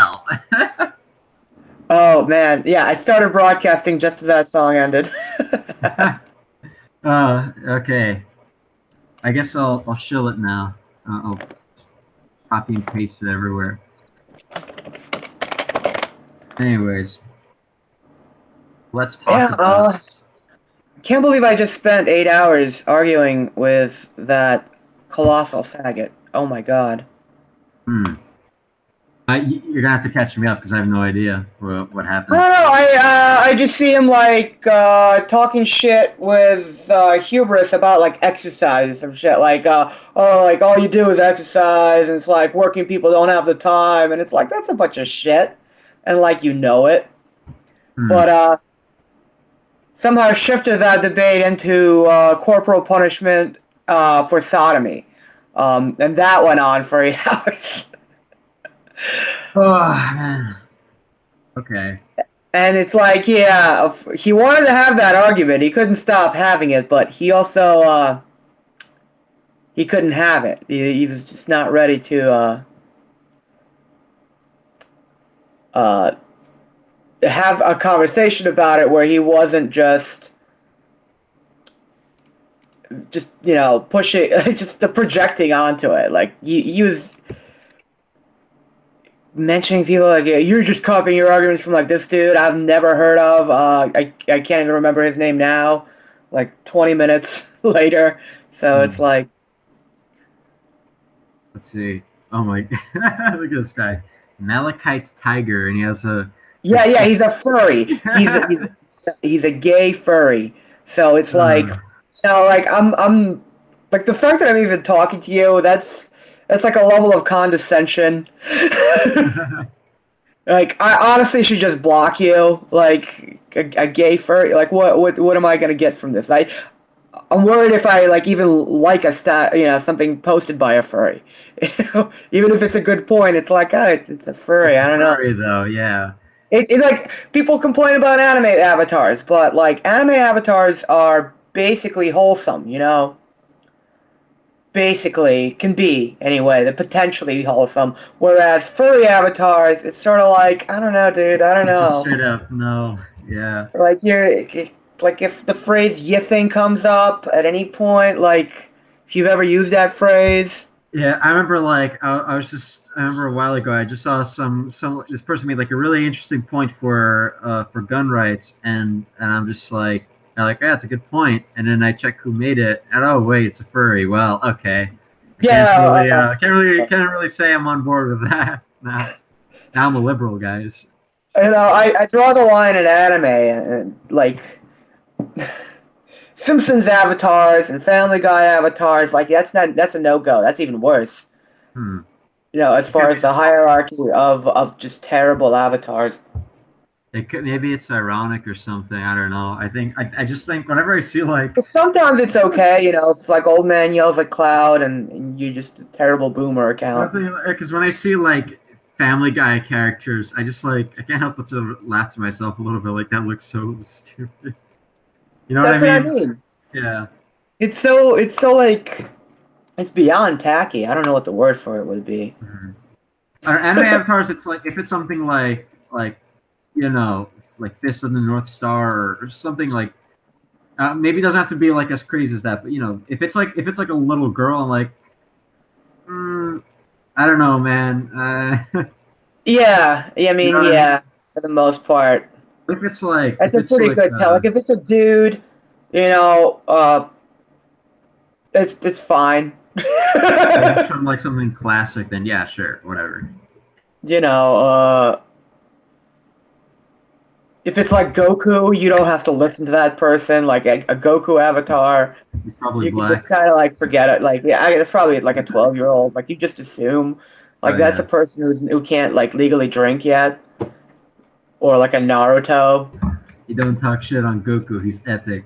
hell. Oh man, yeah, I started broadcasting just as that song ended. Okay. I guess I'll shill it now. I'll copy and paste it everywhere. Anyways, let's talk Yeah, about. can't believe I just spent 8 hours arguing with that colossal faggot. Oh my god. Hmm. You're gonna have to catch me up because I have no idea what I happened. don't know. I just see him like talking shit with hubris about like exercise and some shit. Like oh, like all you do is exercise, and it's like working people don't have the time, and it's like that's a bunch of shit, and like you know it. Hmm. But somehow shifted that debate into corporal punishment for sodomy, and that went on for 8 hours. Oh man. Okay. And it's like, yeah, he wanted to have that argument. He couldn't stop having it, but he also he couldn't have it. He was just not ready to uh, have a conversation about it where he wasn't just pushing, just the projecting onto it. Like he was mentioning people like, yeah, you're just copying your arguments from like this dude I've never heard of. I can't even remember his name now. Like 20 minutes later, so it's Hmm. like. Let's see. Oh my! Look at this guy, Malachite Tiger, and he has a Yeah, his. yeah, he's a furry. He's a gay furry. So it's like, uh, like I'm like the fact that I'm even talking to you. That's like a level of condescension. Like I honestly should just block you. Like a gay furry. Like what am I gonna get from this? I'm worried if I like even like a something posted by a furry. Even if it's a good point, it's like it's a furry. it's a I don't know. furry though, yeah. It's like people complain about anime avatars, but like anime avatars are basically wholesome, basically can be anyway. They're potentially wholesome, whereas furry avatars, it's sort of like I don't know, dude. I don't It's just know. straight up no, yeah. Like like if the phrase "yiffing" comes up at any point, like if you've ever used that phrase. Yeah, I remember like I remember a while ago I just saw some this person made like a really interesting point for gun rights and I'm just like yeah, it's a good point. And then I check who made it and oh wait, it's a furry. Well, okay. I Yeah, can't really say I'm on board with that. Now I'm a liberal, guys. I draw the line in anime, and like Simpsons avatars and Family Guy avatars, like that's a no go. That's even worse. Hmm. As It far could as the hierarchy of just terrible avatars. maybe it's ironic or something. I don't know. I just think whenever I see like But sometimes it's okay, it's like old man yells at cloud and you just a terrible boomer account. because when I see like Family Guy characters, I just like I can't help but to laugh to myself a little bit. Like that looks so stupid. You know what I That's what I mean? mean. Yeah. It's so like it's beyond tacky. I don't know what the word for it would be. Mhm. Anime avatars, it's like if it's something like you know like Fist of the North Star or something like maybe it doesn't have to be like as crazy as that, but if it's like a little girl, I'm like, I don't know, man. Yeah, I You know mean, what I mean? yeah, for the most part. That's If a it's pretty like good tell. Like if it's a dude, you know, uh, it's fine. if it's from like something classic, then yeah, sure, whatever. you know, uh, if it's like Goku, you don't have to listen to that person. Like a Goku avatar, He's probably you can just black. kind of like forget it. Like yeah, it's probably like a 12-year-old. Like you just assume, Oh like that's a yeah. person who can't like legally drink yet, or like a Naruto. You don't talk shit on Goku. He's epic.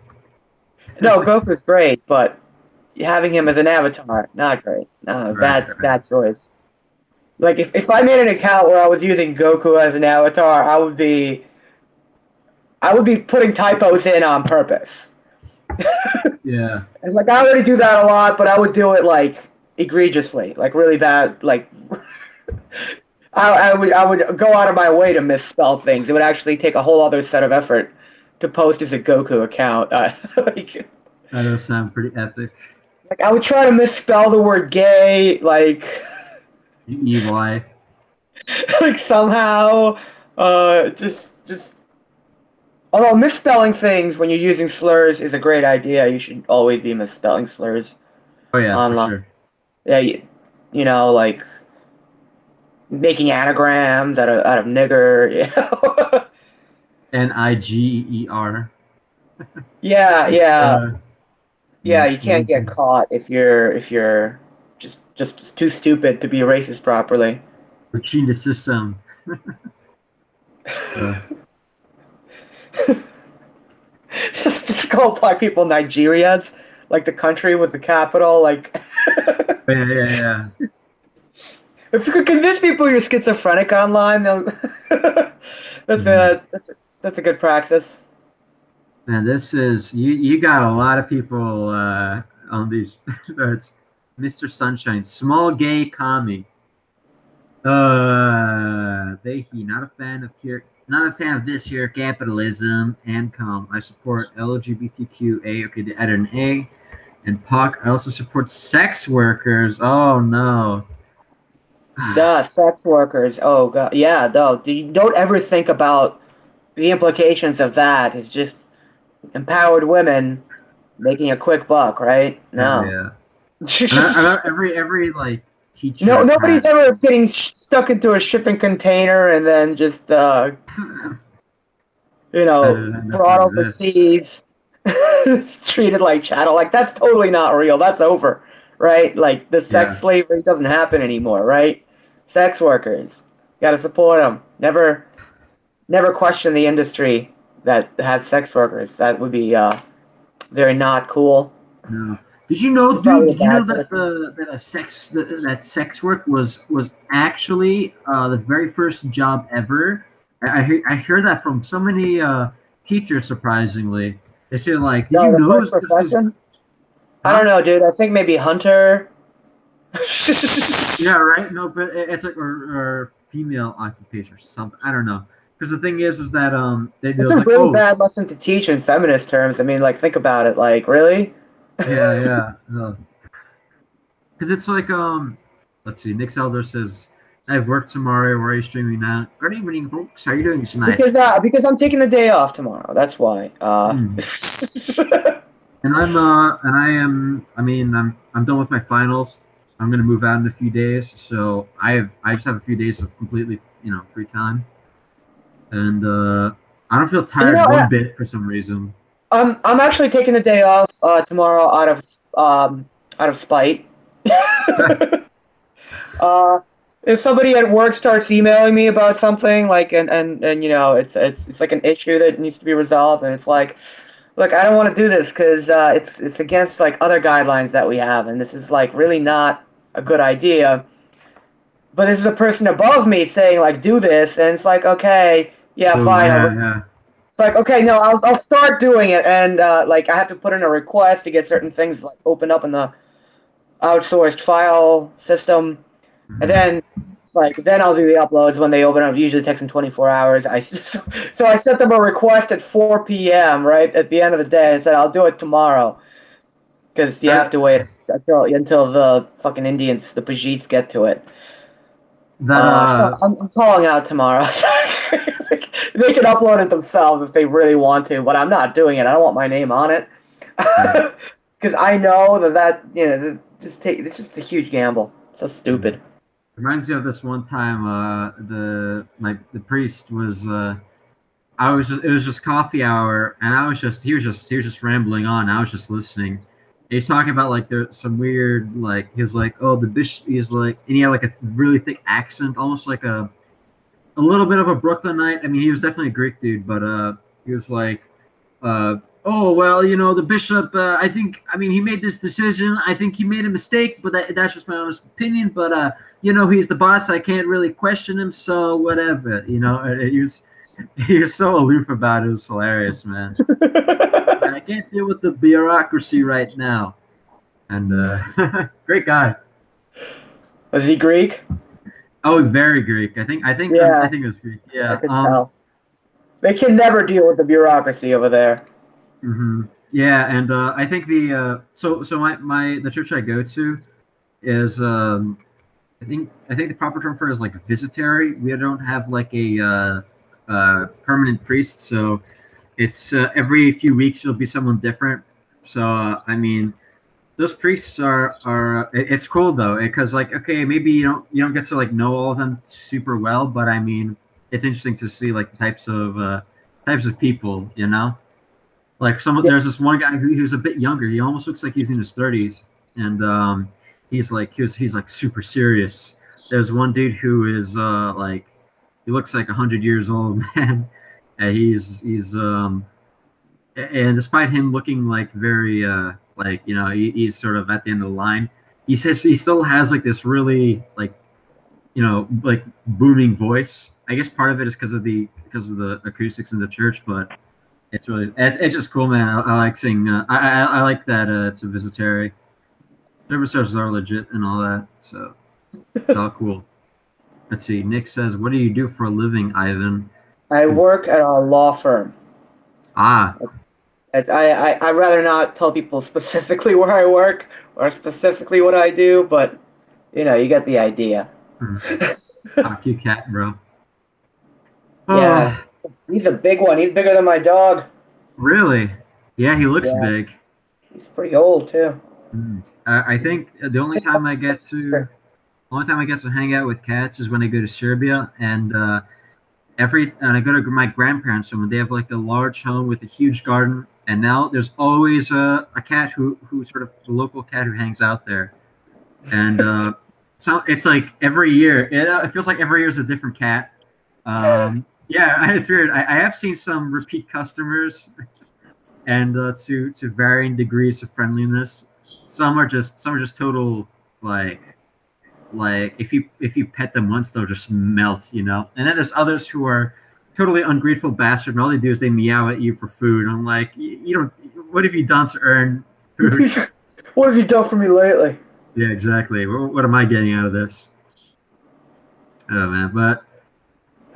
No, Goku's great, but having him as an avatar, not great. No, Right, right. bad choice. Like if I made an account where I was using Goku as an avatar, I would be putting typos in on purpose. Yeah. It's like I already do that a lot, but I would do it like egregiously, like really bad. Like I would go out of my way to misspell things. It would actually take a whole other set of effort to post as a Goku account. That does sound pretty epic. Like I would try to misspell the word gay, EY. like somehow, just. Although misspelling things when you're using slurs is a great idea, you should always be misspelling slurs Oh yeah, for online. sure. Yeah, like making anagrams out of nigger. Niger. Yeah, yeah, Uh, yeah. You can't get Niggas. caught if you're just too stupid to be racist properly. We're cheating the system. Uh, Just call black people Nigerians, like the country with the capital. Like, yeah, yeah, yeah. if you could convince people you're schizophrenic online, that's Mhm. a good practice. Man, this is you got a lot of people on these. It's Mr. Sunshine, small gay commie. He not a fan of not a fan of this here capitalism and I support LGBTQA. Okay, they added an A. And POC. I also support sex workers. Oh no. Duh, sex workers. Oh god, yeah. No, you don't ever think about the implications of that. It's just empowered women making a quick buck, right? Hell No. yeah. And every like teacher No, I've nobody's had. ever getting stuck into a shipping container and then just That definitely brought exists. overseas, treated like chattel. Like that's totally not real. That's over, right? Like the sex Yeah. slavery doesn't happen anymore, right? Sex workers, got to support them. Never question the industry that has sex workers. That would be very not cool. No. Did you know, You're dude? probably a Did you know bad that person. that sex work was actually the very first job ever? I hear that from so many teachers. Surprisingly, they say like, "Did you No, the know?" first Because profession. I don't huh? know, dude. I think maybe hunter. Yeah, right. No, but it's like or female occupation or something. I don't know. Because the thing is that they It's was a like, really oh bad lesson to teach in feminist terms. I mean, like, think about it. Like, really? yeah, yeah. Because it's like let's see. Nick Elder says, "I have work tomorrow. Where are you streaming now? Good evening, folks. How are you doing tonight?" Because I'm taking the day off tomorrow. That's why. Hmm. And I am. I mean, I'm done with my finals. I'm gonna move out in a few days, so I just have a few days of completely free time, and I don't feel you know, tired one bit for some reason. I'm actually taking the day off tomorrow out of spite. uh, if somebody at work starts emailing me about something like and it's like an issue that needs to be resolved and it's like look, I don't want to do this because it's against like other guidelines that we have and this is like really not a good idea, but this is a person above me saying like do this and it's like okay, yeah, Oh fine, yeah, yeah. it's like okay, no, I'll start doing it and like I have to put in a request to get certain things like open up in the outsourced file system. And Mhm. then it's like then I'll do the uploads when they open up. It usually takes them 24 hours. So I sent them a request at 4 p.m. right at the end of the day and said I'll do it tomorrow because you have That to wait until the fucking Indians, the Pajeets, get to it. that So I'm calling out tomorrow. They can upload it themselves if they really want to, but I'm not doing it. I don't want my name on it right. because I know it's just a huge gamble. So Mhm. stupid. Reminds me of this one time. The priest was. I was just. It was just coffee hour, and I was just. He was just rambling on. I was just listening. He's talking about like there's some weird like he was like oh the bishop he's like and he had like a really thick accent almost like a little bit of a Brooklynite. I mean he was definitely a Greek dude, but he was like oh well, the bishop. I mean, he made this decision. I think he made a mistake, but that's just my honest opinion. But he's the boss. I can't really question him. So whatever. He was so aloof about it. It was hilarious, man. I can't deal with the bureaucracy right now. And great guy. Was he Greek? Oh, very Greek. I Yeah, think it was Greek. I Yeah. could tell. They can never deal with the bureaucracy over there. Yeah, and I think so my the church I go to is I think the proper term for it is like visitary. We don't have like a permanent priest, so it's every few weeks there'll be someone different. So I mean, those priests are it's cool though because like okay maybe you don't get to like know all of them super well, but I mean it's interesting to see like the types of people, you know. Like Yeah. there's this one guy who's a bit younger. He almost looks like he's in his 30s, and he's like super serious. There's one dude who is like he looks like 100 years old, man. And and despite him looking like very like he's sort of at the end of the line, he says he still has like this really like like booming voice. I guess part of it is because of the acoustics in the church, but it's just cool, man. I like seeing. I like that it's a visitary. Service charges are legit and all that, so it's all cool. Let's see. Nick says, "What do you do for a living, Ivan?" I Oof. work at a law firm. Ah, As I rather not tell people specifically where I work or specifically what I do, but you get the idea. hmm. Cute cat, bro. Yeah, Oh, he's a big one. He's bigger than my dog. really? Yeah, he looks Yeah, big. he's pretty old too. I think the only time I get to hang out with cats is when I go to Serbia, and I go to my grandparents' home, and they have like a large home with a huge garden. And now there's always a cat who sort of a local cat who hangs out there. And so it's like every year, it feels like every year is a different cat. Yeah, it's weird. I have seen some repeat customers, and to varying degrees of friendliness. Some are just total like if you pet them once they'll just melt, you know. And then there's others who are totally ungrateful bastard, and all they do is they meow at you for food. And I'm like, you don't. What have you done to earn food? What have you done for me lately? Yeah, exactly. What am I getting out of this? Oh man, but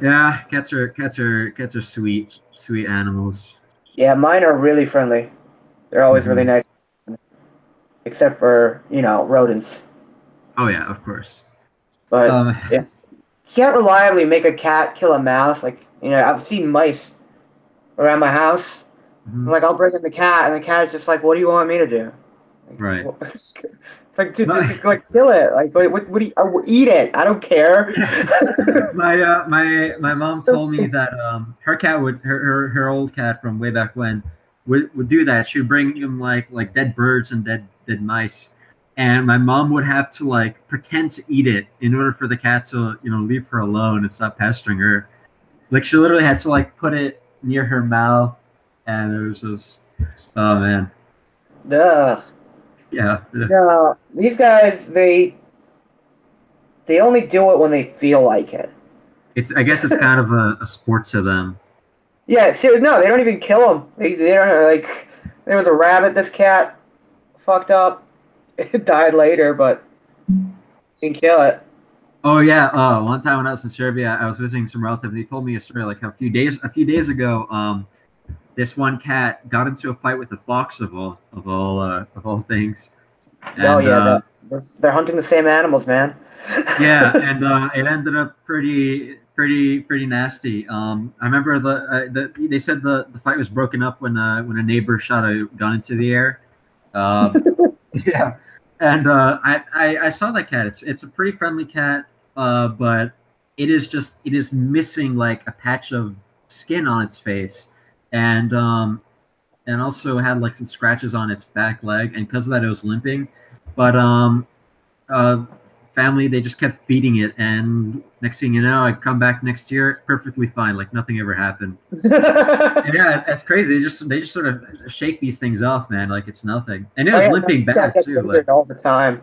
yeah, cats are sweet animals. Yeah, mine are really friendly. They're always really Hmm. nice, except for rodents. Oh yeah, of course. But Um, yeah, you can't reliably make a cat kill a mouse. Like I've seen mice around my house. I'm mhm, like, I'll bring in the cat, and the cat's just like, "What do you want me to do?" right. Like, it's like, like kill it. Like, what do you eat it? I don't care. My mom told me that her cat would her old cat from way back when would do that. She would bring him like dead birds and dead mice, and my mom would have to like pretend to eat it in order for the cat to leave her alone and stop pestering her. Like she literally had to like put it near her mouth, and it was just oh man, Ugh. yeah. No, these guys they only do it when they feel like it. It's I guess it's kind of a sport to them. Yeah, seriously, no, they don't even kill them. They don't like. There was a rabbit. This cat fucked up. It died later, but didn't kill it. Oh yeah. One time when I was in Serbia, I was visiting some relative. And they told me a story like a few days ago, this one cat got into a fight with a fox of all things, Oh and yeah, they're hunting the same animals, man. yeah, and it ended up pretty nasty. I remember they said the fight was broken up when a neighbor shot a gun into the air. Uh, Yeah, and I saw that cat. It's a pretty friendly cat, but it is missing like a patch of skin on its face, and also had like some scratches on its back leg, and because of that, it was limping. But uh, family they just kept feeding it, and next thing you know, I come back next year perfectly fine, like nothing ever happened. Oh Yeah, that's crazy. They just sort of shake these things off, man, like it's nothing. And it was yeah, limping my cat bad gets too. Like, injured all the time.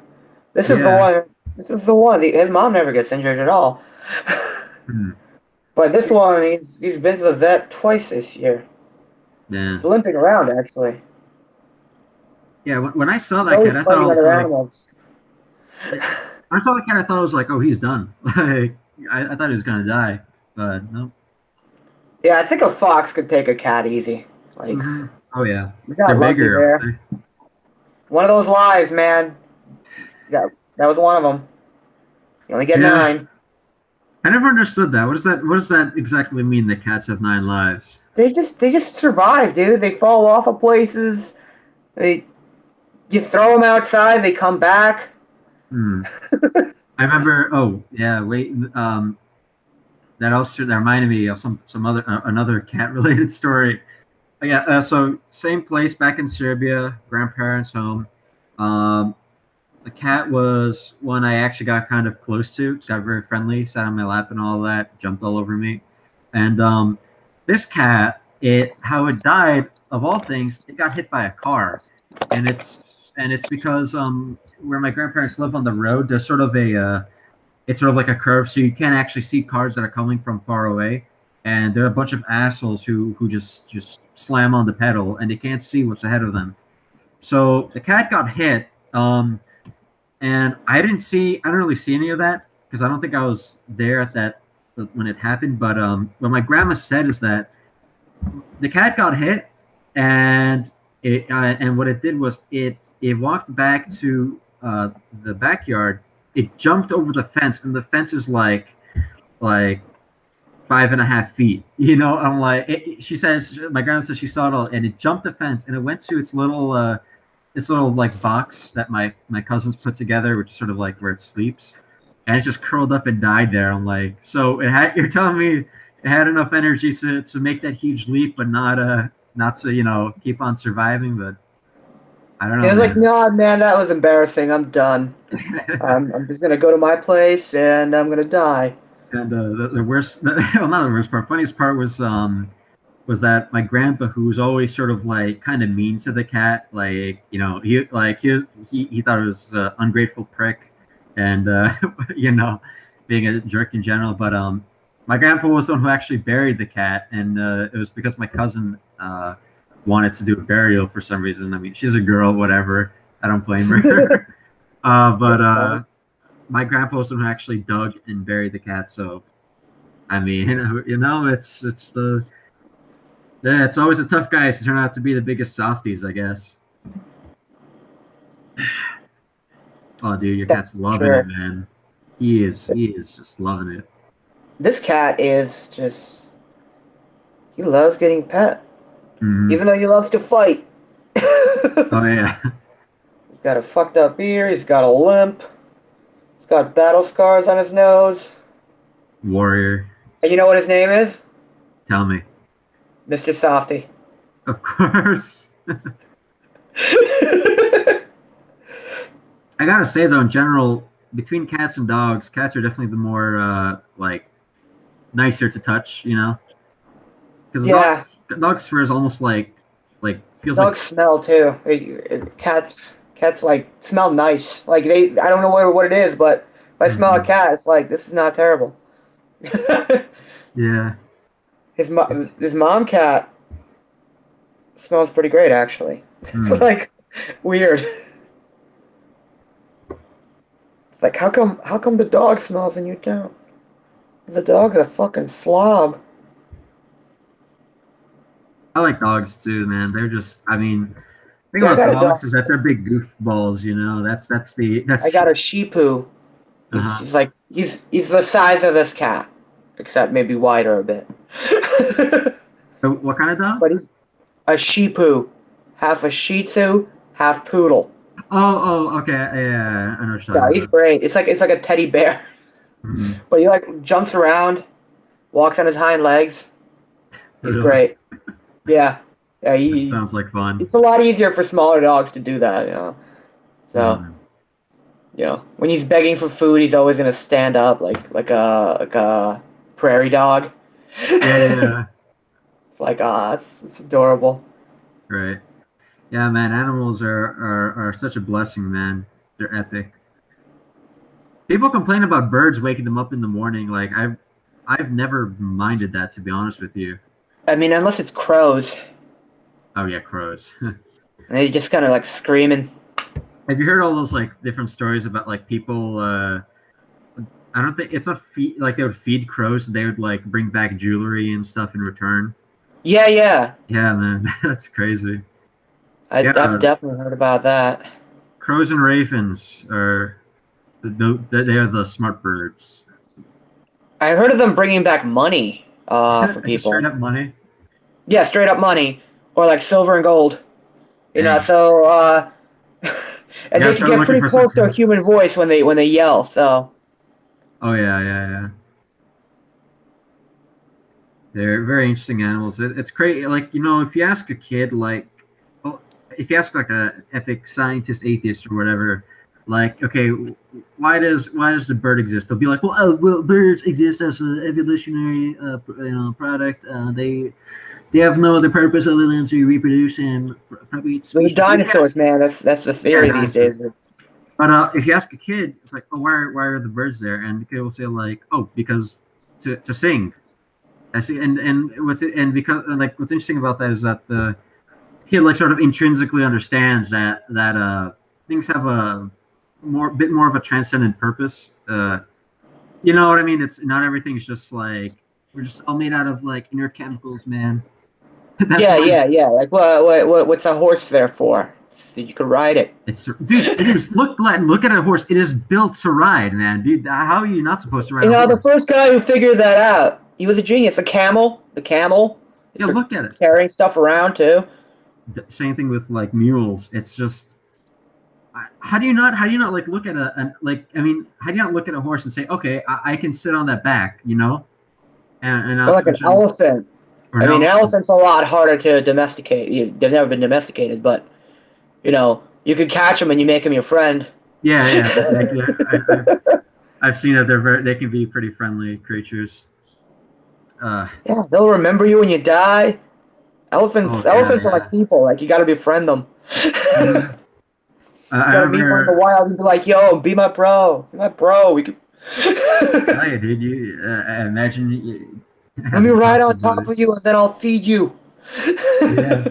This is the yeah. one. This is the one. His mom never gets injured at all. Hmm. But this one, he's been to the vet twice this year. Yeah. He's limping around actually. Yeah. When I saw He's that always cat, I thought fighting I was other like, animals. I saw the cat. I thought it was like, oh, he's done. Like I thought he was gonna die, but no. Yeah, I think a fox could take a cat easy. Like, Oh yeah, we they're got lucky bigger. there. One of those lives, man. Yeah, that was one of them. You only get Yeah, 9. I never understood that. What does that? What does that exactly mean? That cats have 9 lives? They just survive, dude. They fall off of places. They You throw them outside, they come back. Hmm. I remember. Oh yeah, wait. That also that reminded me of some other another cat related story. Yeah. So same place back in Serbia, grandparents' home. Um, the cat was one I actually got kind of close to. Got very friendly, sat on my lap and all that, jumped all over me. And this cat, it how it died of all things, it got hit by a car, and it's because where my grandparents live on the road, there's sort of a it's sort of like a curve, so you can't actually see cars that are coming from far away. And there are a bunch of assholes who just slam on the pedal, and they can't see what's ahead of them. So the cat got hit, and I didn't really see any of that because I don't think I was there at that when it happened. But what my grandma said is that the cat got hit, and and what it did was it walked back to the backyard. It jumped over the fence, and the fence is like 5.5 feet. You know, I'm like, she says, my grandma says she saw it all, and it jumped the fence, and it went to its little like box that my cousins put together, which is sort of like where it sleeps, and it just curled up and died there. I'm like, so it had. You're telling me it had enough energy to make that huge leap, but not to keep on surviving. But I don't He know, was like, man. "No, man, that was embarrassing. I'm done. I'm just gonna go to my place and I'm gonna die." And the worst, well, not the worst part. Funniest part was that my grandpa, who was always sort of like kind of mean to the cat, like he thought it was an ungrateful prick, and you know, being a jerk in general. But my grandpa was the one who actually buried the cat, and it was because my cousin wanted to do a burial for some reason. I mean, she's a girl, whatever. I don't blame her. But That's funny. my grandpa was the one who actually dug and buried the cat. So I mean, it's the yeah, it's always the tough guys to turn out to be the biggest softies, I guess. Oh, dude, your cat's That's loving it, sure. man. This, He is just loving it. this cat is just he loves getting pet, Hmm. even though he loves to fight. Oh yeah, He's got a fucked up ear. He's got a limp. He's got battle scars on his nose. warrior. And you know what his name is? Tell me. Mr. Softy. Of course. I gotta say though, in general, between cats and dogs, cats are definitely the more like nicer to touch. You know, because Yeah, dog's fur is almost like feels like. dogs smell too. Cats like smell nice. Like I don't know what it is, but if I smell a Mhm. cat, it's like this is not terrible. Yeah. It's, His mom cat smells pretty great actually. It's mm. like weird. It's like how come the dog smells and you don't? The dog's a fucking slob. I like dogs too, man. They're just. I mean, thing Yeah, I about got a dog. dogs is that they're big goofballs. You know, I that's. got a Shih Tzu. Uh-huh. He's the size of this cat, except maybe wider a bit. What kind of dog? But he's a Shih Tzu, half a Shih Tzu, half poodle. Okay, yeah, I know what you're Yeah, talking he's about. great. It's like a teddy bear, Mm-hmm. but he like jumps around, walks on his hind legs. He's Really, great. Yeah, yeah. that sounds like fun. It's a lot easier for smaller dogs to do that, you know. So, Mm. when he's begging for food, he's always gonna stand up like a prairie dog. Yeah, yeah, It's yeah, like it's adorable. right. Yeah, man, animals are such a blessing, man. They're epic. People complain about birds waking them up in the morning. Like I've never minded that, to be honest with you. I mean, unless it's crows, Oh yeah, crows. and they just kind of like screaming. Have you heard all those like different stories about like people? I don't think it's not feed like they would feed crows and they would like bring back jewelry and stuff in return. Yeah, yeah. Yeah, man, that's crazy. I've Yeah, definitely heard about that. crows and ravens are they are the smart birds. I heard of them bringing back money for Just straight people. up money. Yeah, straight up money or like silver and gold. You know, Dang, so you and gotta they can start get looking pretty for close to a something. human voice when they yell. So Oh yeah, yeah, yeah. They're very interesting animals. It's crazy. Like if you ask a kid, like, well, if you ask like a epic scientist, atheist, or whatever, like, okay, why does the bird exist? They'll be like, well, birds exist as an evolutionary, product. They have no other purpose other than to reproduce and propagate the the species. But if you dinosaurs, ask, man, that's the yeah, theory these days. dinosaurs. But if you ask a kid, it's like, oh, why are the birds there? And the kid will say like, oh, because to sing. I see, what's interesting about that is that the kid like sort of intrinsically understands that things have a bit more of a transcendent purpose. You know what I mean? It's not everything's just like we're just all made out of like inner chemicals, man. That's Yeah, why yeah, yeah. Like what's a horse there for? So you can ride it. it's dude. It is look at a horse. It is built to ride, man, dude. How are you not supposed to ride You a know, the horse? first guy who figured that out, he was a genius. The camel is Yeah, for look at it. carrying stuff around too. Same thing with like mules. It's just how do you not like look at like I mean how do you not look at a horse and say okay I can sit on that back and Or not to like an mention elephant. or I mean, an no elephant's a lot harder to domesticate. They've never been domesticated, but you know, you could catch them and you make them your friend. yeah like yeah, I've seen that they can be pretty friendly creatures. uh Yeah, they'll remember you when you die. oh Elephants are like yeah people. Like you got to befriend them. yeah I Got to meet one in the remember wild and be like, "Yo, be my bro. Be my bro. We could." oh yeah dude you I imagine Let me having ride talks on with top brothers. of you and then I'll feed you. Yeah.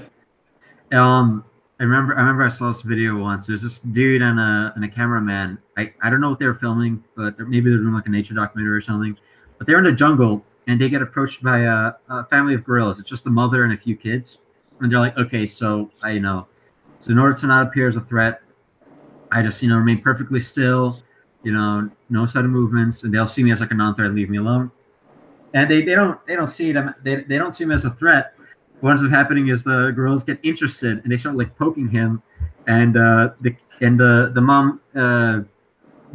Um, I remember I saw this video once. There's this dude and a cameraman. I don't know what they were filming, but maybe they're doing like a nature documentary or something. But they're in the jungle and they get approached by a family of gorillas. It's just the mother and a few kids, and they're like, okay, so so in order to not appear as a threat, I just remain perfectly still, no sudden movements, and they'll see me as like a non-threat, leave me alone. And they don't see it. They don't see him as a threat. What ends up happening is the girls get interested and they start like poking him, and the mom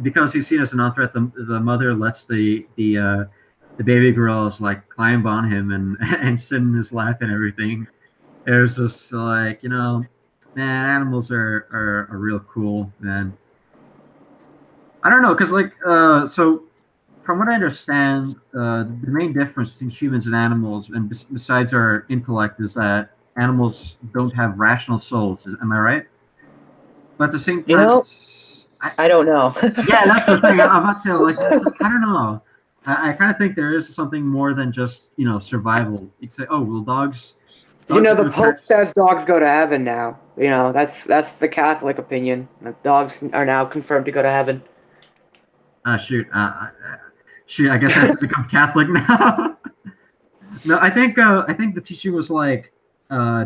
because he's seen as a non-threat, the mother lets the baby girls like climb on him and and sit in his lap and everything. It was just like man, animals are real cool, man. I don't know, cause like so from what I understand, the main difference between humans and animals, and besides our intellect, is that animals don't have rational souls. Am I right? But at the same You time, know, I don't know. yeah, that's the thing. I'm about to say, like, I don't know. I kind of think there is something more than just survival. You'd say, oh, well, You dogs know, are the going to Pope catch. says dogs go to heaven now. You know, that's the Catholic opinion. That dogs are now confirmed to go to heaven. Shoot, shoot. I guess I have to become Catholic now. No, I think the teaching was like, uh,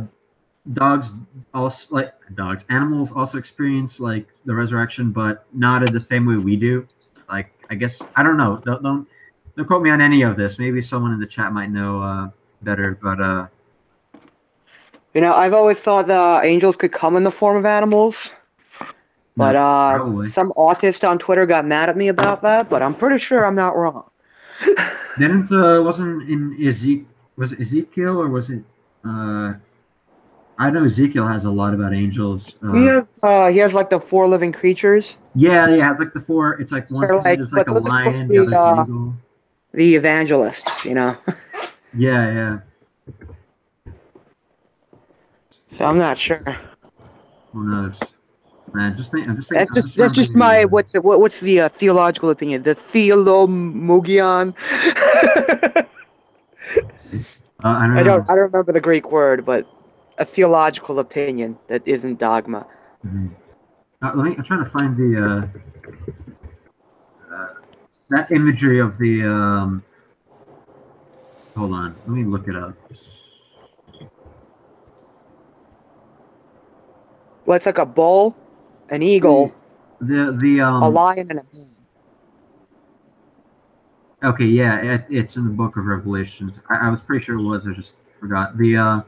dogs also like dogs animals also experience like the resurrection but not in the same way we do. Like I guess I don't know, don't quote me on any of this, maybe someone in the chat might know better, but You know, I've always thought the angels could come in the form of animals, but no, probably some autist on Twitter got mad at me about that. But I'm pretty sure I'm not wrong. didn't wasn't in Ezekiel, was it Ezekiel or was it uh I know Ezekiel has a lot about angels. He has like the four living creatures. Yeah, it's like the four, it's like one So foot like, is like but a those are supposed to lion, the be other's an eagle. the evangelists, you know. Yeah. So I'm not sure. Who knows? Man, I'm just That's just remembering my the what's the theological opinion? The theologian. I don't know. I don't remember the Greek word, but a theological opinion that isn't dogma. Mhm. I'm trying to find the that imagery of the. Hold on, let me look it up. Well, it's like a bull, an The eagle, the a lion, and a man. Okay, yeah, it's in the Book of Revelations. I was pretty sure it was. I just forgot the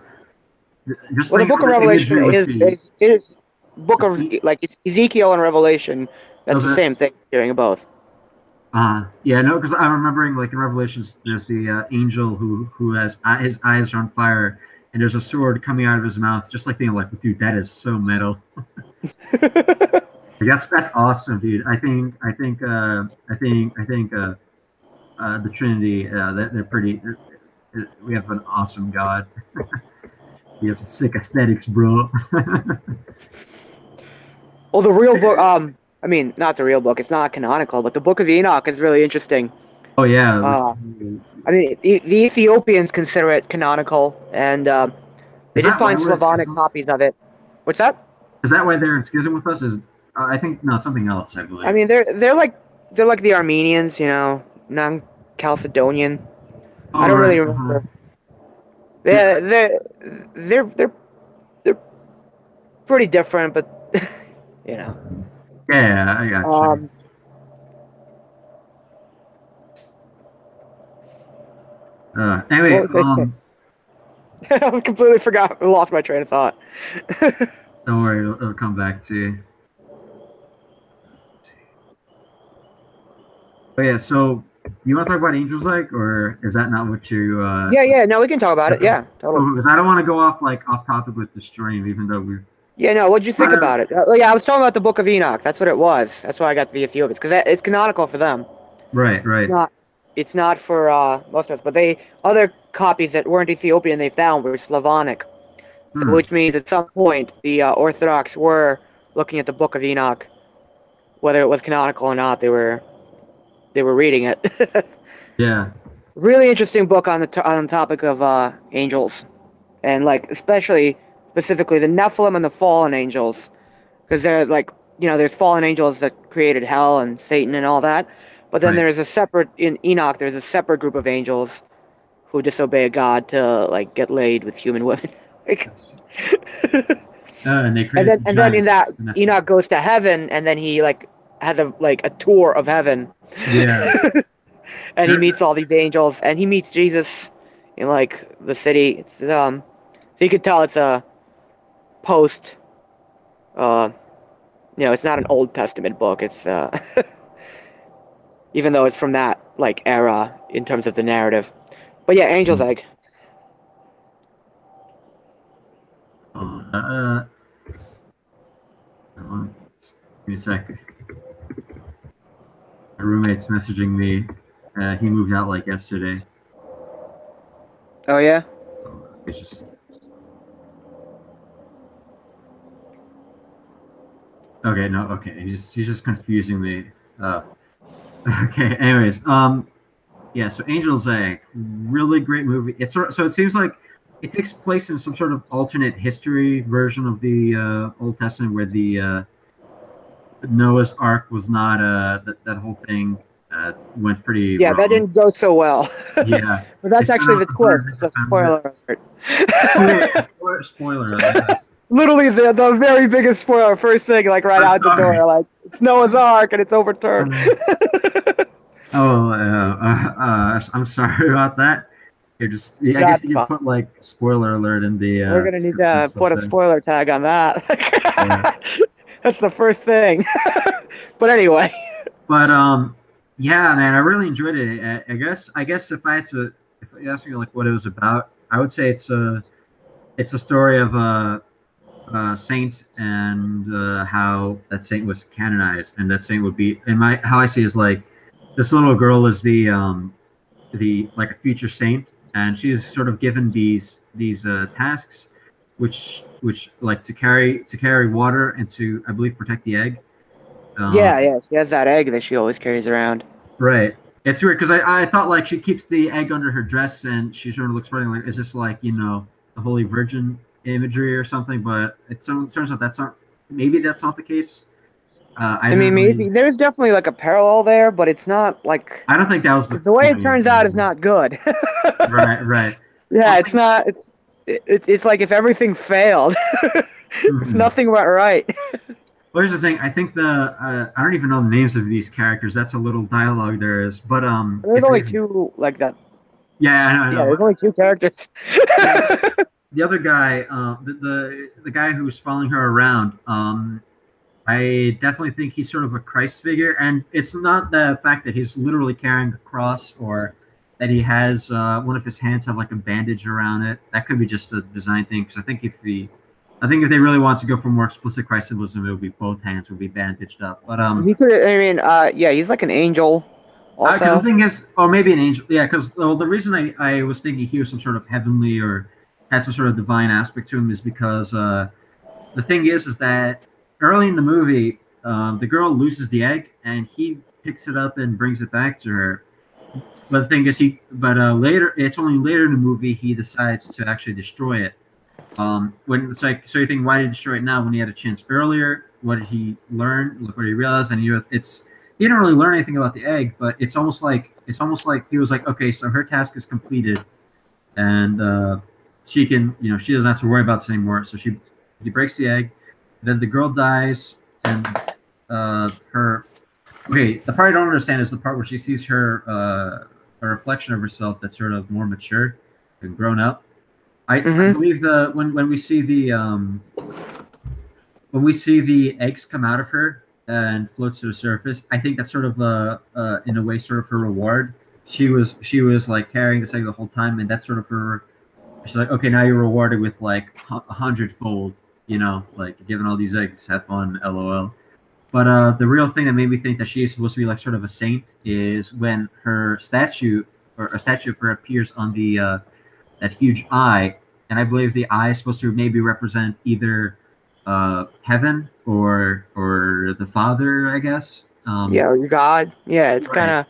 just Well, the thinking Book of of the Revelation imagery with the. is book of like it's Ezekiel and Revelation. That's Oh, the same that's thing. Doing both. yeah, no, because I'm remembering like in Revelations, there's the angel who has his eyes are on fire, and there's a sword coming out of his mouth, just like thinking like, dude, that is so metal. That's awesome, dude. I think the Trinity they're pretty. We have an awesome God. We have some sick aesthetics, bro. Well, the real book. I mean, not the real book. It's not canonical, but the Book of Enoch is really interesting. Oh yeah, I mean, the Ethiopians consider it canonical, and they is did that why find we're in Slavonic schism? copies of it. What's that? Is that why they're in schism with us? Is I think no, something else. I I believe. mean, they're like the Armenians, non-Chalcedonian. I Oh don't right. really Uh-huh. remember. Yeah, They're they're they're pretty different, but you know. yeah, I got you. Um, Anyway, what was I saying? I completely forgot. I lost my train of thought. don't worry, it'll come back to you. But yeah, so you want to talk about Angels like, or is that not what you? Yeah, yeah. No, we can talk about it. Okay. Yeah, totally. Because I don't want to go off like off topic with the stream, even though we've Yeah, no. What'd you think kind of about it? Yeah, I was talking about the Book of Enoch. That's what it was. That's why I got the Ethiopians because it's canonical for them. right, It's right. not. It's not for most of us. But they other copies that weren't Ethiopian they found were Slavonic. So, Hmm. which means at some point the Orthodox were looking at the Book of Enoch, whether it was canonical or not. They were reading it. Yeah. Really interesting book on the topic of angels and like especially specifically the Nephilim and the fallen angels because they're like there's fallen angels that created hell and Satan and all that, but then Right. there's a separate in Enoch. There's a separate group of angels who disobey God to like get laid with human women. like, That's, and they and created then the and then in that giants. The Nephilim. Enoch goes to heaven and then he like has a tour of heaven. Yeah. And he There, meets all these angels and he meets Jesus in like the city. It's so you could tell it's a post uh it's not an Old Testament book. It's even though it's from that like era in terms of the narrative. But yeah, Angel's Egg. uh, uh, uh, give me a sec. My roommate's messaging me. He moved out like yesterday. Oh yeah. So it's just okay. No, okay. He's just confusing me. Uh, okay. Anyways, yeah. So Angel's Egg, really great movie. It's so it seems like it takes place in some sort of alternate history version of the Old Testament, where the Noah's Ark was not that whole thing went pretty Yeah, that wrong. didn't go so well. Yeah, But they that's set actually off the the bird twist. with the So feather. spoiler Oh yeah, alert. spoiler alert. Literally the very biggest spoiler. First thing, like right I'm out the sorry. door, like it's Noah's Ark and it's overturned. Oh, I'm sorry about that. I guess That's you could fine. put like spoiler alert in the We're gonna need description or to put a something. spoiler tag on that. Yeah. That's the first thing. But anyway, But yeah, man, I really enjoyed it. I guess if you ask me like what it was about, I would say it's a story of a saint and how that saint was canonized, and that saint would be in my how I see it is like this little girl is the like a future saint, and she's sort of given these tasks, which like to carry water and to I believe protect the egg. Um, yeah, yeah, she has that egg that she always carries around. right. It's weird because I thought like she keeps the egg under her dress and she sort of looks running like is this like the Holy Virgin imagery or something? But it turns out that's not maybe that's not the case. I I didn't mean, maybe really. there's definitely like a parallel there, but it's not like I don't think that was the 'cause the way it point of turns the out is movie. not good. Right, right. Well, Yeah, I it's think. not. It's like if everything failed, if Mhm. nothing went right. Well, here's the thing. I think I don't even know the names of these characters. That's a little dialogue there is, but There's it's only basically. two like that. Yeah, I Yeah, know. there's only two characters. Yeah, the other guy, the guy who's following her around, I definitely think he's sort of a Christ figure, and it's not the fact that he's literally carrying a cross or that he has one of his hands have like a bandage around it. That could be just a design thing. Because I think if they really want to go for more explicit Christ symbolism, it would be both hands would be bandaged up. But He could. I mean, yeah, he's like an angel, because the also. thing is, or maybe an angel. Yeah, because well, the reason I was thinking he was some sort of heavenly or had some sort of divine aspect to him is because the thing is that early in the movie, the girl loses the egg and he picks it up and brings it back to her. But the thing is, later, it's only later in the movie he decides to actually destroy it. When it's like, so you think, why did he destroy it now when he had a chance earlier? What did he learn? Look what he realized, and he didn't really learn anything about the egg, but it's almost like he was like, okay, so her task is completed, and she can, she doesn't have to worry about this anymore. So he breaks the egg, then the girl dies, and her. Okay, the part I don't understand is the part where she sees her a reflection of herself that's sort of more mature and grown up. I Hmm. believe the when we see the eggs come out of her and float to the surface, I think that's sort of in a way sort of her reward. She was like carrying this egg the whole time, and that's sort of her. She's like, okay, now you're rewarded with like 100-fold, like given all these eggs, have fun, lol. But the real thing that made me think that she is supposed to be like sort of a saint is when her statue or a statue of her appears on the that huge eye, and I believe the eye is supposed to maybe represent either heaven or the Father, I guess. Yeah, or God. Yeah, it's kind Right. of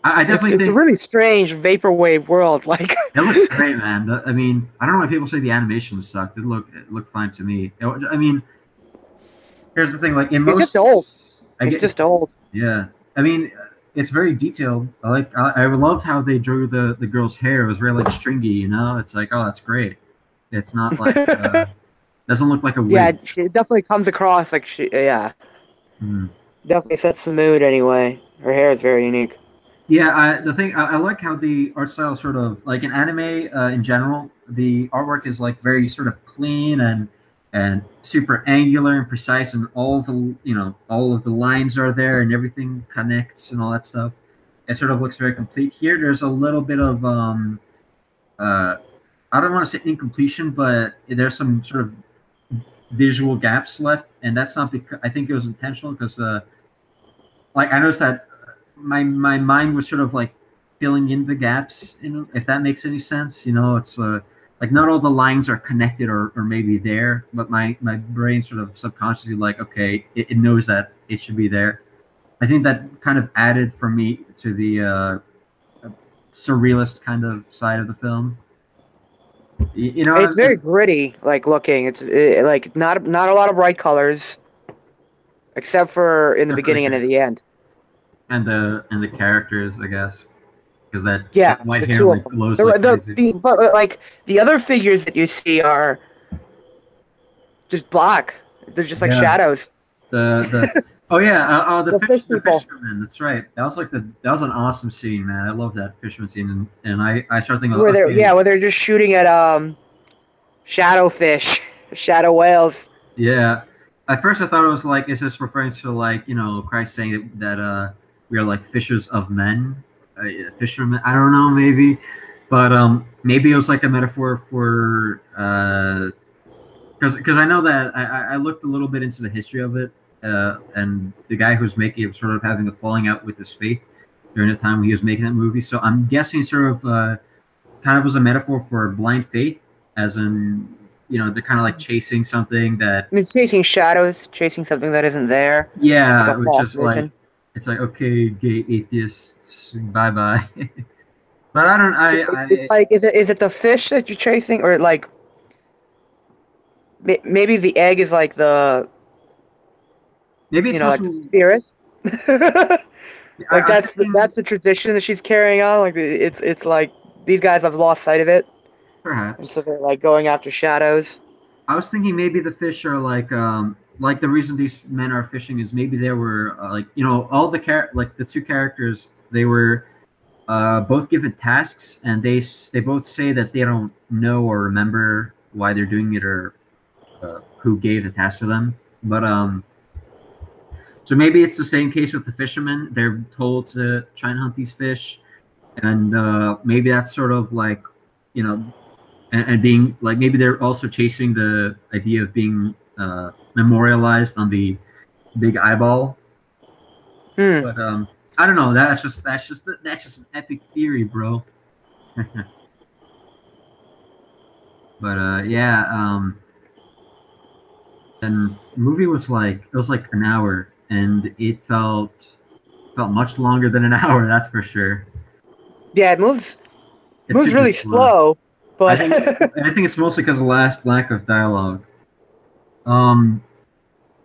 I definitely it's a think really strange vaporwave world. Like, it looks great, man. I mean, I don't know why people say the animation sucked. It looked fine to me. I mean, here's the thing: like in it's just old. most, I It's get, just old. yeah. I mean, it's very detailed. I loved how they drew the girl's hair. It was very like stringy, It's like, oh, that's great. It's not like doesn't look like a Yeah, wig. it definitely comes across like yeah, Hmm. definitely sets the mood anyway. Her hair is very unique. Yeah, the thing I like how the art style sort of like in anime in general, the artwork is like very sort of clean and super angular and precise, and all of the lines are there and everything connects and all that stuff. It sort of looks very complete. Here, there's a little bit of uh, I don't want to say incompletion, but there's some sort of visual gaps left, and that's not because I think it was intentional because like I noticed that my mind was sort of like filling in the gaps, if that makes any sense. It's like not all the lines are connected or maybe there, but my brain sort of subconsciously like, okay, it knows that it should be there. I think that kind of added for me to the surrealist kind of side of the film. You know, It's very gritty, like looking. Like not a lot of bright colors, except for in the except for the beginning and at the end. and the characters, I guess, because Yeah, that white the hair two of like them. glows like crazy. But like the other figures that you see are just black. They're just like Yeah, shadows. the oh yeah, The fish the people. fisherman. That's right. That was an awesome scene, man. I love that fisherman scene, and I started thinking, Where they're okay, yeah, where they're just shooting at shadow fish, shadow whales. yeah. At first, I thought it was like, is this referring to like Christ saying that we are like fishers of men, fishermen? I don't know, maybe, but maybe it was like a metaphor for because I know that I looked a little bit into the history of it, and the guy who's making it was sort of having a falling out with his faith during the time when he was making that movie. So I'm guessing sort of kind of was a metaphor for blind faith, as in they're kind of like chasing something that, I mean, chasing shadows, chasing something that isn't there, like yeah, a which false is like vision. it's like, okay, gay atheists, bye bye. But I don't It's like is it the fish that you're chasing, or like maybe the egg is like Maybe You it's know, like the also. spirit. Like I'm thinking that's the tradition that she's carrying on. Like it's like these guys have lost sight of it, and so perhaps. they're like going after shadows. I was thinking maybe the fish are like the reason these men are fishing is maybe they were like all like the two characters they were both given tasks and they both say that they don't know or remember why they're doing it or who gave the task to them. But so maybe it's the same case with the fishermen. They're told to try and hunt these fish, and maybe that's sort of like you know and being like maybe they're also chasing the idea of being memorialized on the big eyeball. Hmm. But I don't know. That's just an epic theory, bro. But yeah, and the movie was like an hour, and it felt much longer than an hour. That's for sure. Yeah, it It's moves super really slow. slow, I but think I think it's mostly because of the last lack of dialogue. Um,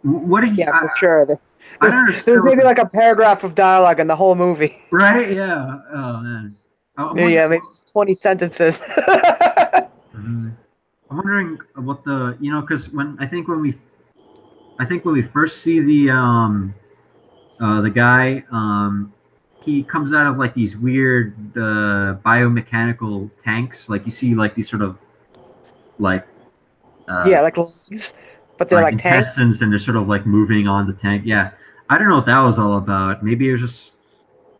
what did you? yeah, for sure. I don't There's understand what maybe the like a paragraph of dialogue in the whole movie. right. Yeah. Oh man. I'm Maybe wondering. yeah, maybe 20 sentences. Mhm. I'm wondering what because when we first see the guy he comes out of like these weird biomechanical tanks like you see like these sort of like uh Yeah, like legs, but they're like like tanks. intestines and they're sort of like moving on the tank. Yeah, I don't know what that was all about. Maybe it was just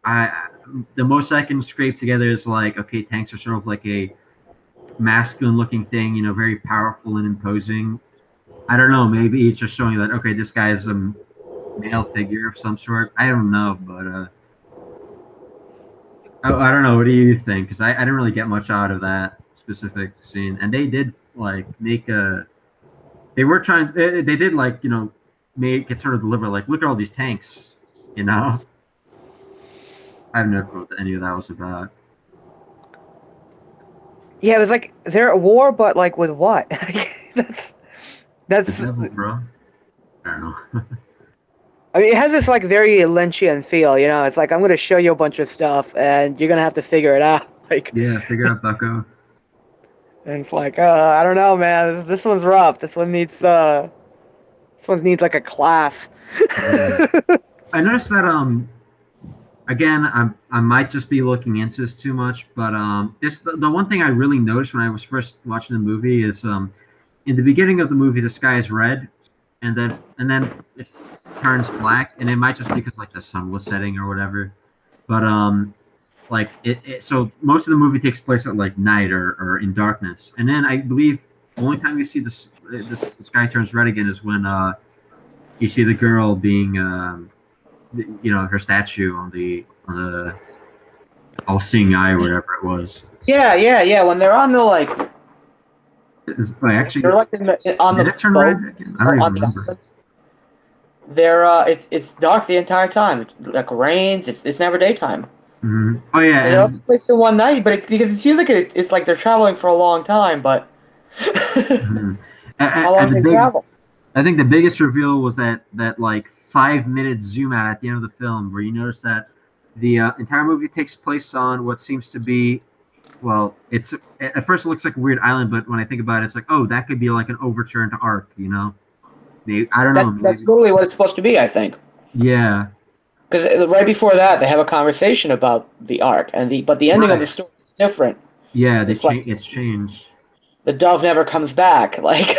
I the most I can scrape together is like okay, tanks are sort of like a masculine looking thing, very powerful and imposing. I don't know. Maybe it's just showing that okay, this guy is a male figure of some sort. I don't know, but I don't know. What do you think? Because I didn't really get much out of that specific scene, and they did like make a. They were trying. They did like make it sort of deliberate. Like look at all these tanks. You know, I have no clue what any of that was about. Yeah, it was like they're at war, but like with what? that's The that's. devil, bro. I don't know. I mean, it has this like very Lynchian feel. You know, it's like I'm gonna show you a bunch of stuff, and you're gonna have to figure it out. Like, Yeah, figure out Bucko. and it's like, I don't know, man. This one's rough. This one needs like a class. Yeah. I noticed that again I might just be looking into this too much, but it's the one thing I really noticed when I was first watching the movie is in the beginning of the movie the sky is red and then it turns black and it might just be because like the sun was setting or whatever. But like so most of the movie takes place at like night or in darkness. And then I believe the only time you see the sky turns red again is when you see the girl being her statue on the all-seeing eye or whatever it was. Yeah, yeah, yeah. When they're on the like, Actually, they're like on did the it turn red boat again? I don't even on the remember. island. They're it's dark the entire time. It, like rains. It's never daytime. Oh yeah, And it also takes in one night, but it's because it seems like it's like they're traveling for a long time. But mhm. how long And the they big travel? I think the biggest reveal was that like 5 minute zoom out at the end of the film, where you notice that the entire movie takes place on what seems to be, well, it's at first it looks like a weird island, but when I think about it, it's like, oh, that could be like an overture to Ark, Maybe I don't know, That's maybe literally what it's supposed to be, I think. yeah, Because right before that, they have a conversation about the arc, and the ending of the right, story is different. yeah, It's like it's changed. the dove never comes back. Like,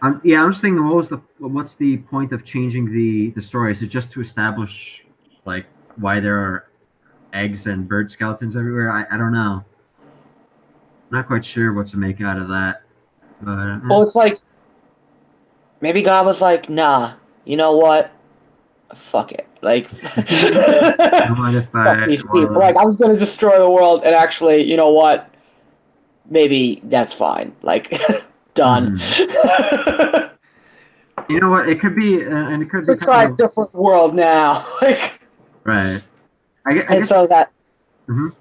I'm just thinking, what's the point of changing the story? Is it just to establish like why there are eggs and bird skeletons everywhere? I don't know. Not quite sure what to make out of that. But well, it's like maybe God was like, nah, you know what? Fuck it. Like, don't mind if fuck I these people. well, Like, I was gonna destroy the world, and actually, you know what? Maybe that's fine. Like, done. mhm. You know what? It could be, and it could be Let's kind try a of different world now. Like, right. I and guess. so that, Mhm,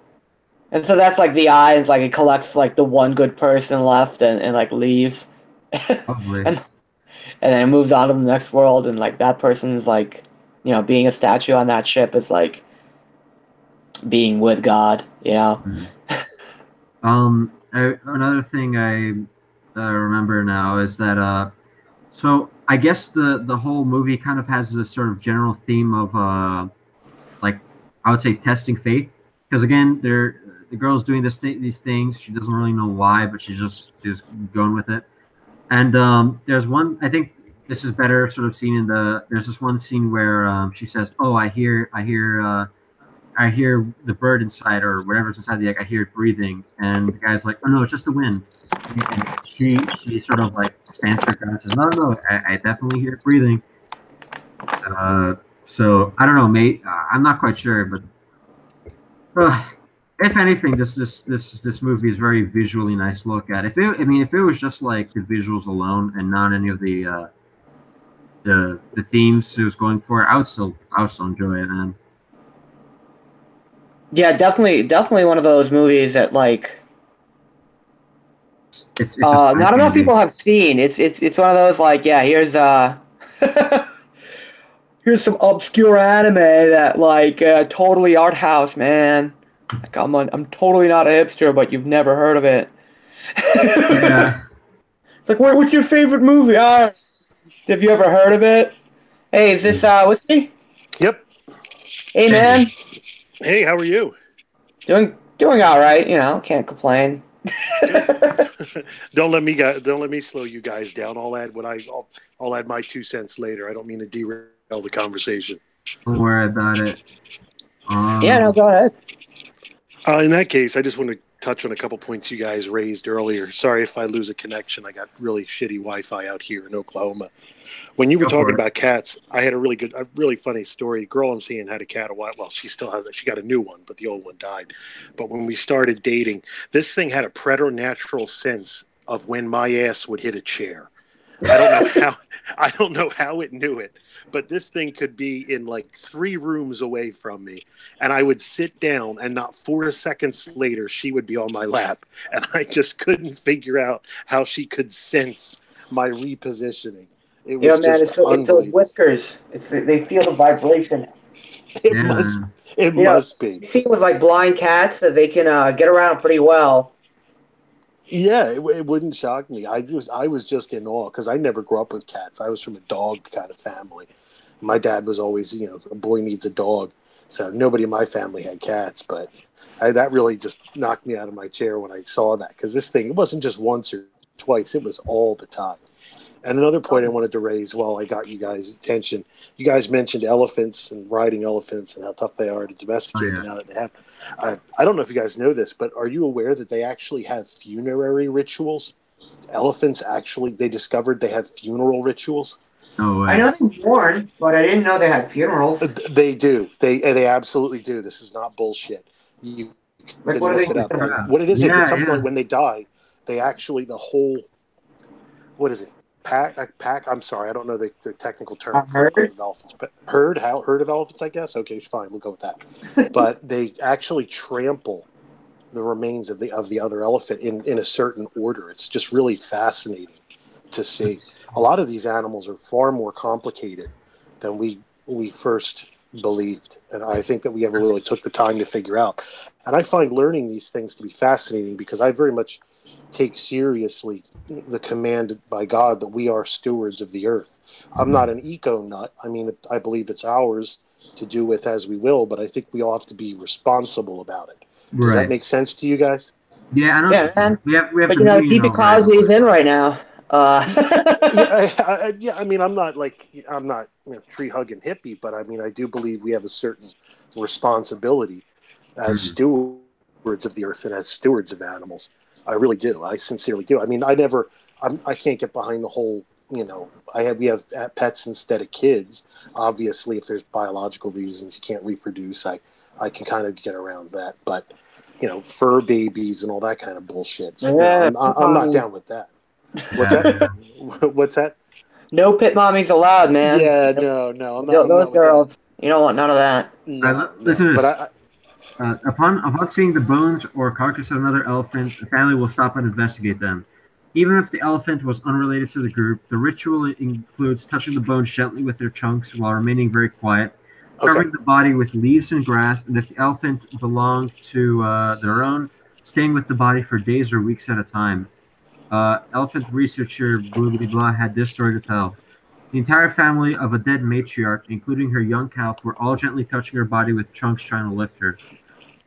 and so that's like the eye. It's like it collects like the one good person left, and like leaves, probably. and and then it moves on to the next world, and like that person's like, you know, being a statue on that ship is like being with God, you know. Mhm. Another thing I remember now is that so I guess the whole movie kind of has this sort of general theme of like I would say testing faith, because again, the girl's doing these things. She doesn't really know why, but she's going with it. And there's one, I think this is better sort of seen in there's this one scene where she says, "Oh, I hear the bird inside or whatever's inside the egg. I hear it breathing." And the guy's like, "Oh no, it's just the wind." And she sort of like stands her ground and says, "No, no, I definitely hear it breathing." So I don't know, mate. I'm not quite sure, but uh, if anything, this movie is very visually nice to look at. If it was just like the visuals alone and not any of the themes it was going for, I would still enjoy it, man. Yeah, definitely one of those movies that like It's a sight not enough candy. people have seen. It's one of those like, yeah, here's here's some obscure anime that like totally art house, man. Like I'm totally not a hipster, but you've never heard of it. Yeah. It's like, what's your favorite movie? Have you ever heard of it? Hey, is this Whiskey? Yep. Hey, man. Hey, how are you? Doing all right. You know, can't complain. Don't let me slow you guys down. I'll add my 2 cents later. I don't mean to derail the conversation. Don't worry about it. Yeah, no, go ahead. In that case, I just want to touch on a couple points you guys raised earlier. Sorry if I lose a connection. I got really shitty Wi-Fi out here in Oklahoma. When you were talking about cats, I had a really funny story. The girl I'm seeing had a cat a while. Well, she got a new one, but the old one died. But when we started dating, this thing had a preternatural sense of when my ass would hit a chair. I don't know how it knew it, but this thing could be in like 3 rooms away from me, and I would sit down, and not 4 seconds later, she would be on my lap, and I just couldn't figure out how she could sense my repositioning. It was Man, just it's those whiskers. They feel the vibration. It must. It must be. People with like blind cats, that they can get around pretty well. Yeah, it wouldn't shock me. I was just in awe because I never grew up with cats. I was from a dog kind of family. My dad was always, a boy needs a dog. So nobody in my family had cats, but that really just knocked me out of my chair when I saw that, because this thing, it wasn't just once or twice, it was all the time. And another point I wanted to raise while I got you guys' attention, you guys mentioned elephants and riding elephants and how tough they are to domesticate now that they have. I don't know if you guys know this, but are you aware that they actually have funerary rituals? Elephants they discovered they have funeral rituals. No way. I know they're born, but I didn't know they had funerals. They do. They absolutely do. This is not bullshit. You like, can look it up. What it is it's something like when they die, they actually, the whole, what is it? Pack. I'm sorry, I don't know the technical term for herd of elephants, but herd of elephants, I guess. Okay, fine, we'll go with that. But they actually trample the remains of the other elephant in a certain order. It's just really fascinating to see. A lot of these animals are far more complicated than we first believed, and I think that we ever really took the time to figure out. And I find learning these things to be fascinating because I very much take seriously the command by God that we are stewards of the earth. I'm not an eco nut. I mean, I believe it's ours to do with as we will, but I think we all have to be responsible about it. Does that make sense to you guys? Yeah, I know. Yeah, man. We have but Deep Ecology is in right now. I mean, I'm not tree hugging hippie, but I mean, I do believe we have a certain responsibility as stewards of the earth and as stewards of animals. I really do. I sincerely do. I mean, I can't get behind the whole, we have pets instead of kids. Obviously, if there's biological reasons you can't reproduce, I can kind of get around that. But, fur babies and all that kind of bullshit. So, I'm not down with that. What's that? What's that? No pit mommies allowed, man. Yeah, no. I'm not, those girls, you don't want none of that. Listen to this. Upon seeing the bones or carcass of another elephant, the family will stop and investigate them. Even if the elephant was unrelated to the group, the ritual includes touching the bones gently with their chunks while remaining very quiet, covering the body with leaves and grass, and if the elephant belonged to their own, staying with the body for days or weeks at a time. Elephant researcher blah, blah, blah, had this story to tell. The entire family of a dead matriarch, including her young calf, were all gently touching her body with chunks trying to lift her.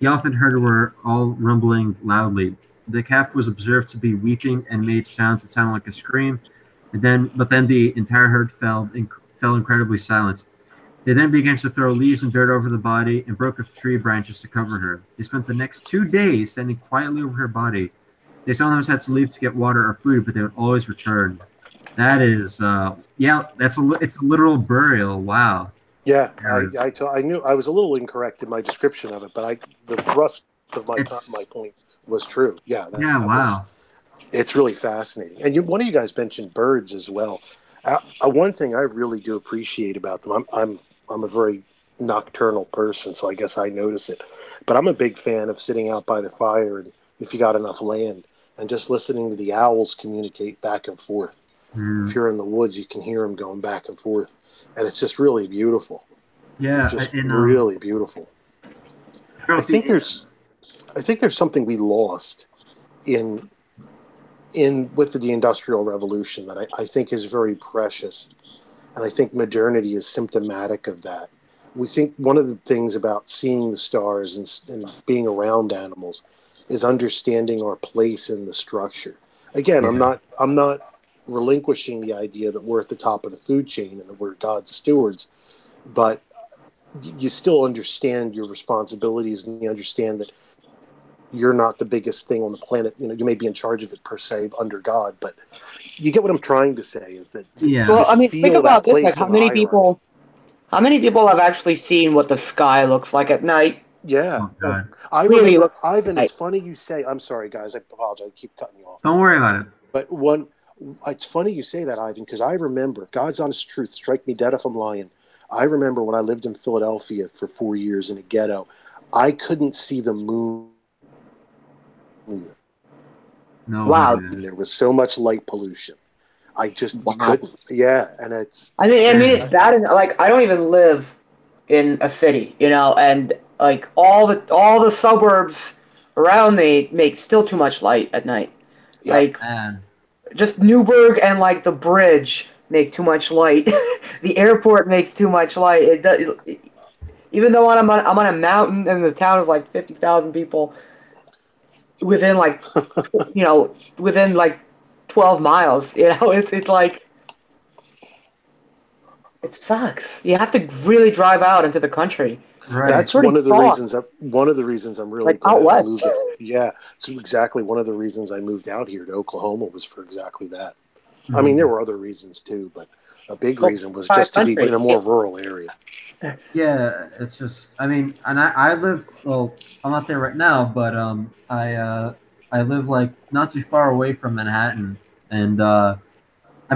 The elephant herder were all rumbling loudly. The calf was observed to be weeping and made sounds that sounded like a scream. But then the entire herd fell incredibly silent. They then began to throw leaves and dirt over the body and broke off tree branches to cover her. They spent the next 2 days standing quietly over her body. They sometimes had to leave to get water or food, but they would always return. That is, it's a literal burial. Wow. Yeah, I knew I was a little incorrect in my description of it, but the thrust of my point was true. Yeah. Wow. It's really fascinating. And one of you guys mentioned birds as well. One thing I really do appreciate about them, I'm a very nocturnal person, so I guess I notice it. But I'm a big fan of sitting out by the fire, and if you got enough land, and just listening to the owls communicate back and forth. If you're in the woods, you can hear them going back and forth, and it's just really beautiful. Yeah, just really beautiful. I think there's something we lost in with the Industrial Revolution that I think is very precious, and I think modernity is symptomatic of that. We think one of the things about seeing the stars and being around animals is understanding our place in the structure. Again, I'm not relinquishing the idea that we're at the top of the food chain and that we're God's stewards, but you still understand your responsibilities, and you understand that you're not the biggest thing on the planet. You may be in charge of it per se under God, but you get what I'm trying to say is that. Yeah. Well, I mean, think about this: like, how many people have actually seen what the sky looks like at night? Yeah. Oh, Ivan, it's funny you say. I'm sorry, guys. I apologize. I keep cutting you off. Don't worry about it. But it's funny you say that, Ivan, because I remember, God's honest truth, strike me dead if I'm lying. I remember when I lived in Philadelphia for 4 years in a ghetto, I couldn't see the moon. No. Wow. And there was so much light pollution. I just couldn't. Yeah, and it's. I mean, it's bad. Like, I don't even live in a city, and like all the suburbs around me make still too much light at night. Yeah. Like, just Newburgh and like the bridge make too much light. The airport makes too much light. Even though I'm on a mountain and the town is like 50,000 people, within like within like 12 miles, it's like, it sucks. You have to really drive out into the country. Right. That's one of the reasons I'm really like out west. Yeah, it's exactly one of the reasons I moved out here to Oklahoma was for exactly that. I mean, there were other reasons too, but a big reason was just to be in a more rural area. Yeah, it's just, I mean, and I live, well, I'm not there right now, but I live like not too far away from Manhattan, and I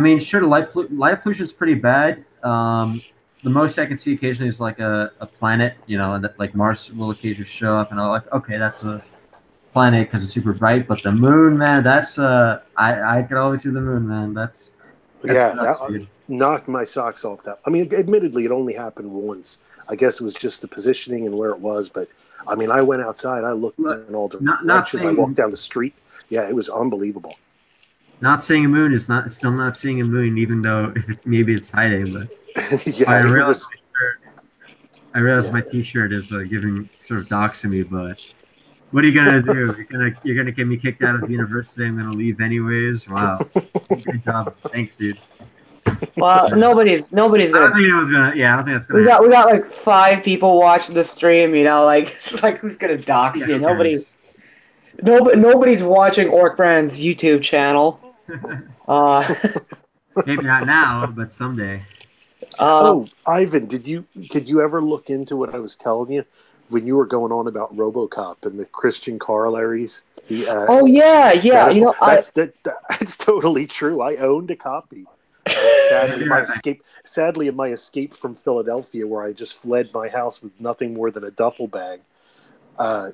mean, sure, light pollution is pretty bad. The most I can see occasionally is like a planet, and that, like, Mars will occasionally show up, and I'm like, okay, that's a planet because it's super bright. But the moon, man, that's I could always see the moon, man. That's nuts, dude. Knocked my socks off that. I mean, admittedly, it only happened once. I guess it was just the positioning and where it was. But I mean, I went outside. I looked in all directions. I walked down the street. Yeah, it was unbelievable. Not seeing a moon is still not seeing a moon, even though maybe it's hiding, but. Yeah, I realize my T-shirt is giving sort of doxing me, but what are you gonna do? You're gonna get me kicked out of university. I'm gonna leave anyways. Wow, good job. Thanks, dude. Well, nobody's gonna. I don't think anyone's gonna. Yeah, I don't think that's gonna. We got like 5 people watching the stream. Like, it's like, who's gonna dox you? Nobody's watching Orcbrand's YouTube channel. Maybe not now, but someday. Ivan, did you ever look into what I was telling you when you were going on about RoboCop and the Christian corollaries? Yeah. That's totally true. I owned a copy. Sadly, in my escape from Philadelphia, where I just fled my house with nothing more than a duffel bag. I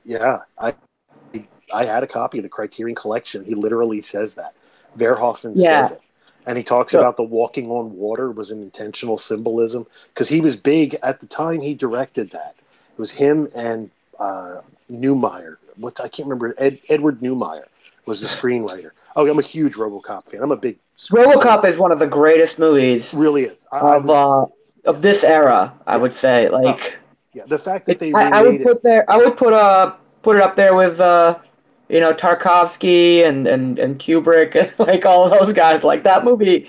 had a copy of the Criterion Collection. He literally says that. Verhoeven says it. And he talks about the walking on water was an intentional symbolism because he was big at the time he directed that. It was him and Neumeyer. I can't remember. Edward Neumeyer was the screenwriter. Oh, I'm a huge RoboCop fan. I'm a big RoboCop is one of the greatest movies. Really is of this era. I would say the fact that they I would put it up there with Tarkovsky and Kubrick, like all of those guys. Like that movie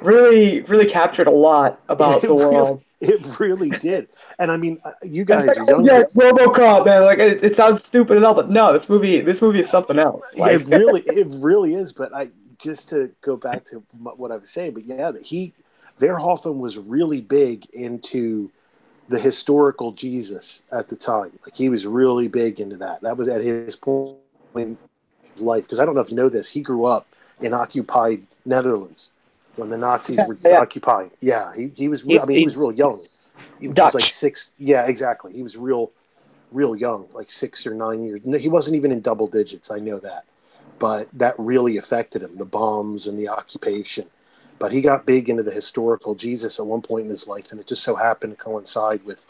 really captured a lot about the world. It really did. And I mean, you guys are young. Yeah, RoboCop, man. Like it sounds stupid and all, but no, this movie is something else. Like, it really is. But just to go back to what I was saying, but Verhoeven was really big into the historical Jesus at the time. Like he was really big into that. That was at his point in his life. Because I don't know if you know this, he grew up in occupied Netherlands when the Nazis were occupying. Yeah, he was. He was real young. He was Dutch. like 6. Yeah, exactly. He was real young, like 6 or 9 years. No, he wasn't even in double digits. I know that, but that really affected him. The bombs and the occupation. But he got big into the historical Jesus at one point in his life, and it just so happened to coincide with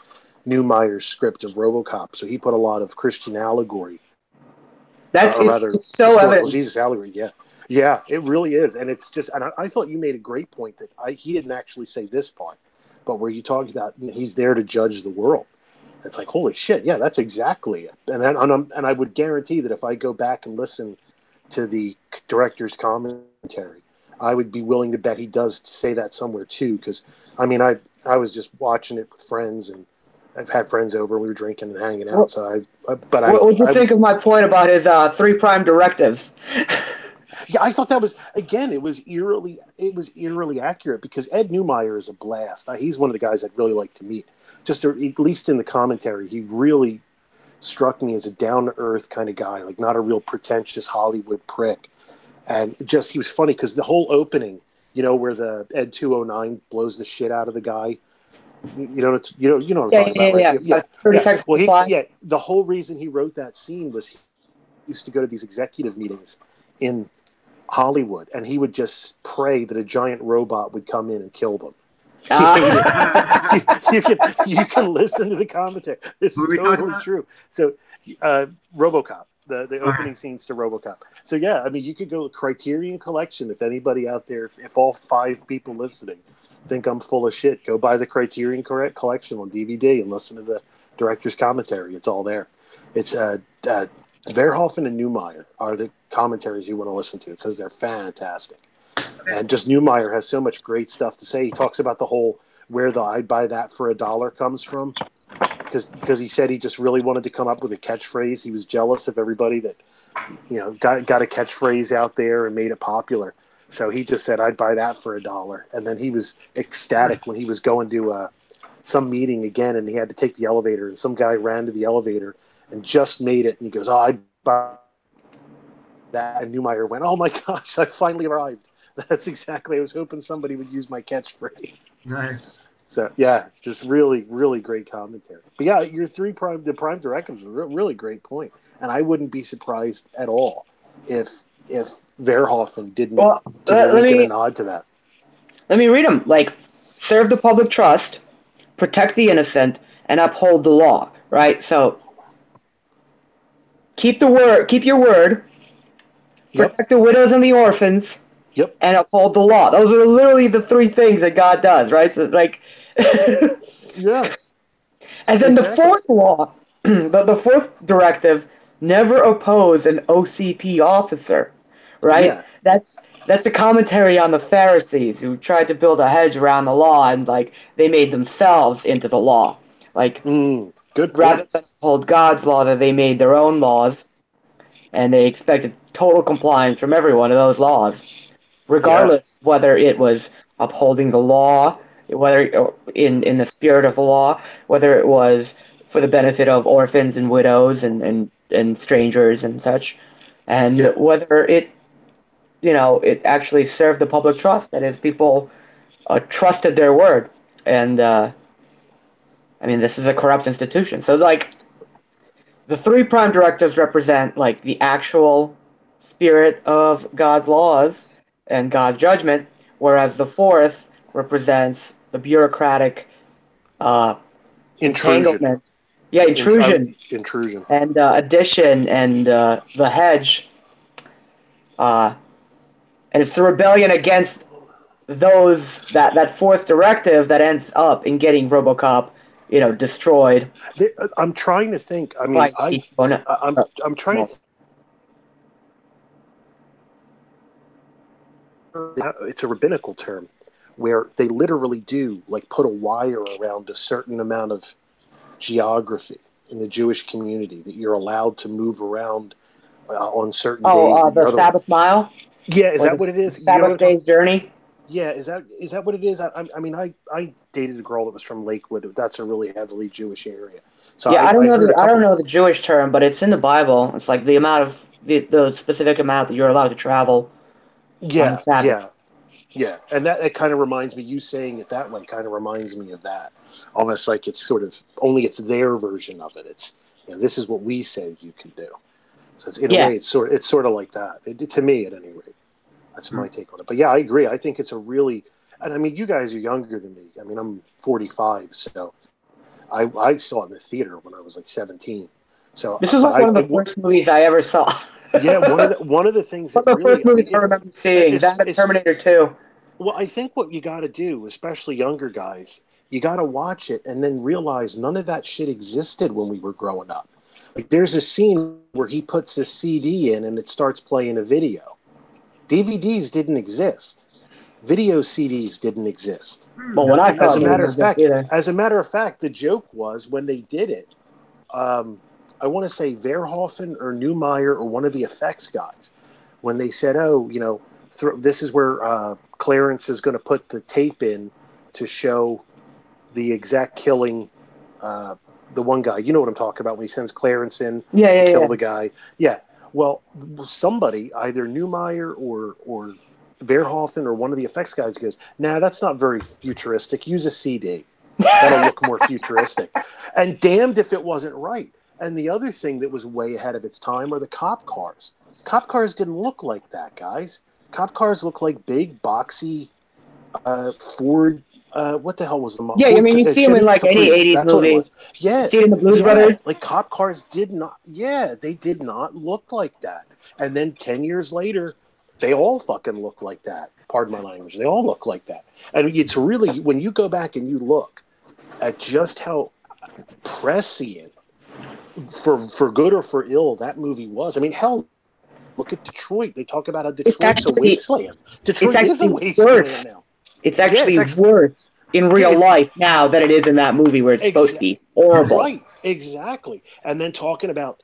Neumeyer's script of RoboCop. So he put a lot of Christian allegory. It's so evident. Jesus allegory, yeah, it really is, and it's just. And I thought you made a great point that he didn't actually say this part, but where you talked about he's there to judge the world. It's like holy shit, yeah, that's exactly it. And I would guarantee that if I go back and listen to the director's commentary, I would be willing to bet he does say that somewhere too. Because I mean, I was just watching it with friends, and I've had friends over. We were drinking and hanging out. What would you think of my point about his 3 prime directives? Yeah, I thought that was it was eerily accurate because Ed Neumeyer is a blast. He's one of the guys I'd really like to meet. Just at least in the commentary, he really struck me as a down to earth kind of guy, like not a real pretentious Hollywood prick. And he was funny because the whole opening, where the Ed 209 blows the shit out of the guy. You know what I'm talking about, right? Yeah. 30 seconds. Well, the whole reason he wrote that scene was he used to go to these executive meetings in Hollywood, and he would just pray that a giant robot would come in and kill them. You can listen to the commentary. It's totally true. So, RoboCop, the opening scenes to RoboCop. So yeah, I mean, you could go Criterion Collection. If anybody out there, if all 5 people listening think I'm full of shit, go buy the Criterion Collection on DVD and listen to the director's commentary. It's all there. It's Verhoeven and Neumeyer are the commentaries you want to listen to because they're fantastic. And just Neumeyer has so much great stuff to say. He talks about the whole where the "I'd buy that for $1" comes from, because he said he just really wanted to come up with a catchphrase. He was jealous of everybody that got a catchphrase out there and made it popular. So he just said, "I'd buy that for $1." And then he was ecstatic when he was going to some meeting again, and he had to take the elevator, and some guy ran to the elevator and just made it, and he goes, "Oh, I'd buy that." And Neumeyer went, "Oh my gosh, I finally arrived." That's exactly. I was hoping somebody would use my catchphrase. Nice. So yeah, just really, really great commentary. But yeah, your the prime directives was a really great point, and I wouldn't be surprised at all if Verhoeven didn't get a nod to that. Let me read them. Like, serve the public trust, protect the innocent, and uphold the law. Right. So keep your word, protect the widows and the orphans. Yep. And uphold the law. Those are literally the 3 things that God does, right? So, like, yes. And then the 4th law, the 4th directive, never oppose an OCP officer, right? Yeah. That's a commentary on the Pharisees who tried to build a hedge around the law, and like they made themselves into the law. Like, good. Rather than uphold God's law, that they made their own laws, and they expected total compliance from every one of those laws. Regardless whether it was upholding the law, whether in the spirit of the law, whether it was for the benefit of orphans and widows and strangers and such, and whether it actually served the public trust, that is, people trusted their word. And I mean, this is a corrupt institution. So like, the 3 prime directives represent like the actual spirit of God's laws. and God's judgment, whereas the fourth represents the bureaucratic entanglement. Yeah, intrusion. Intrusion. And addition and the hedge. And it's the rebellion against those that fourth directive that ends up in getting RoboCop, destroyed. I'm trying to think. I mean, I'm trying to. It's a rabbinical term where they literally do like put a wire around a certain amount of geography in the Jewish community that you're allowed to move around on certain days. Oh, the Sabbath mile? Yeah, is that what it is? Sabbath day's journey? Yeah, is that what it is? I mean, I dated a girl that was from Lakewood. That's a really heavily Jewish area. So yeah, I don't know the Jewish term, but it's in the Bible. It's like the amount of the specific amount that you're allowed to travel. Yeah, and that kind of reminds me. You saying it that way kind of reminds me of that. Almost like it's sort of only it's their version of it. It's this is what we say you can do. So it's in a way it's sort of like that to me at any rate. That's my take on it. But yeah, I agree. I think it's a really, and I mean, you guys are younger than me. I mean, I'm 45, so I saw it in the theater when I was like 17. So this is one of the first movies I ever saw. Yeah, one of the things. One of the first movies I remember seeing. That Terminator 2. Well, I think what you got to do, especially younger guys, you got to watch it and then realize none of that shit existed when we were growing up. Like, there's a scene where he puts a CD in and it starts playing a video. DVDs didn't exist. Video CDs didn't exist. Well, when I as a matter of fact, the joke was when they did it. I want to say Verhoeven or Neumeier or one of the effects guys, when they said, this is where Clarence is going to put the tape in to show the exact killing, the one guy. You know what I'm talking about when he sends Clarence in to kill the guy. Yeah. Well, somebody, either Neumeier or Verhoeven or one of the effects guys goes, nah, that's not very futuristic. Use a CD. That'll look more futuristic. And damned if it wasn't right. And the other thing that was way ahead of its time are the cop cars. Cop cars didn't look like that, guys. Cop cars look like big, boxy Ford. What the hell was the model? Yeah, I mean, you see them in like any 80s movie. Yeah. See it in the Blues Brothers? Like cop cars did not, they did not look like that. And then 10 years later, they all fucking look like that. Pardon my language. They all look like that. And it's really, when you go back and you look at just how prescient, for good or for ill, that movie was. I mean, hell, look at Detroit. They talk about how Detroit's a wasteland. Detroit is a wasteland now. It's actually worse in real life now than it is in that movie where it's supposed to be horrible. Right, exactly. And then talking about,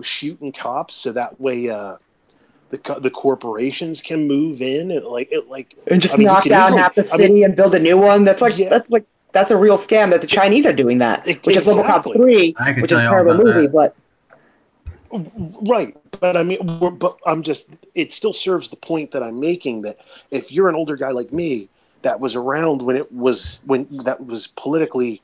shooting cops so that way the corporations can move in and just knock down half the city and build a new one. That's a real scam that the Chinese are doing that, which is RoboCop 3, which is a terrible movie, but right. But I mean, it still serves the point that I'm making that if you're an older guy like me that was around when that was politically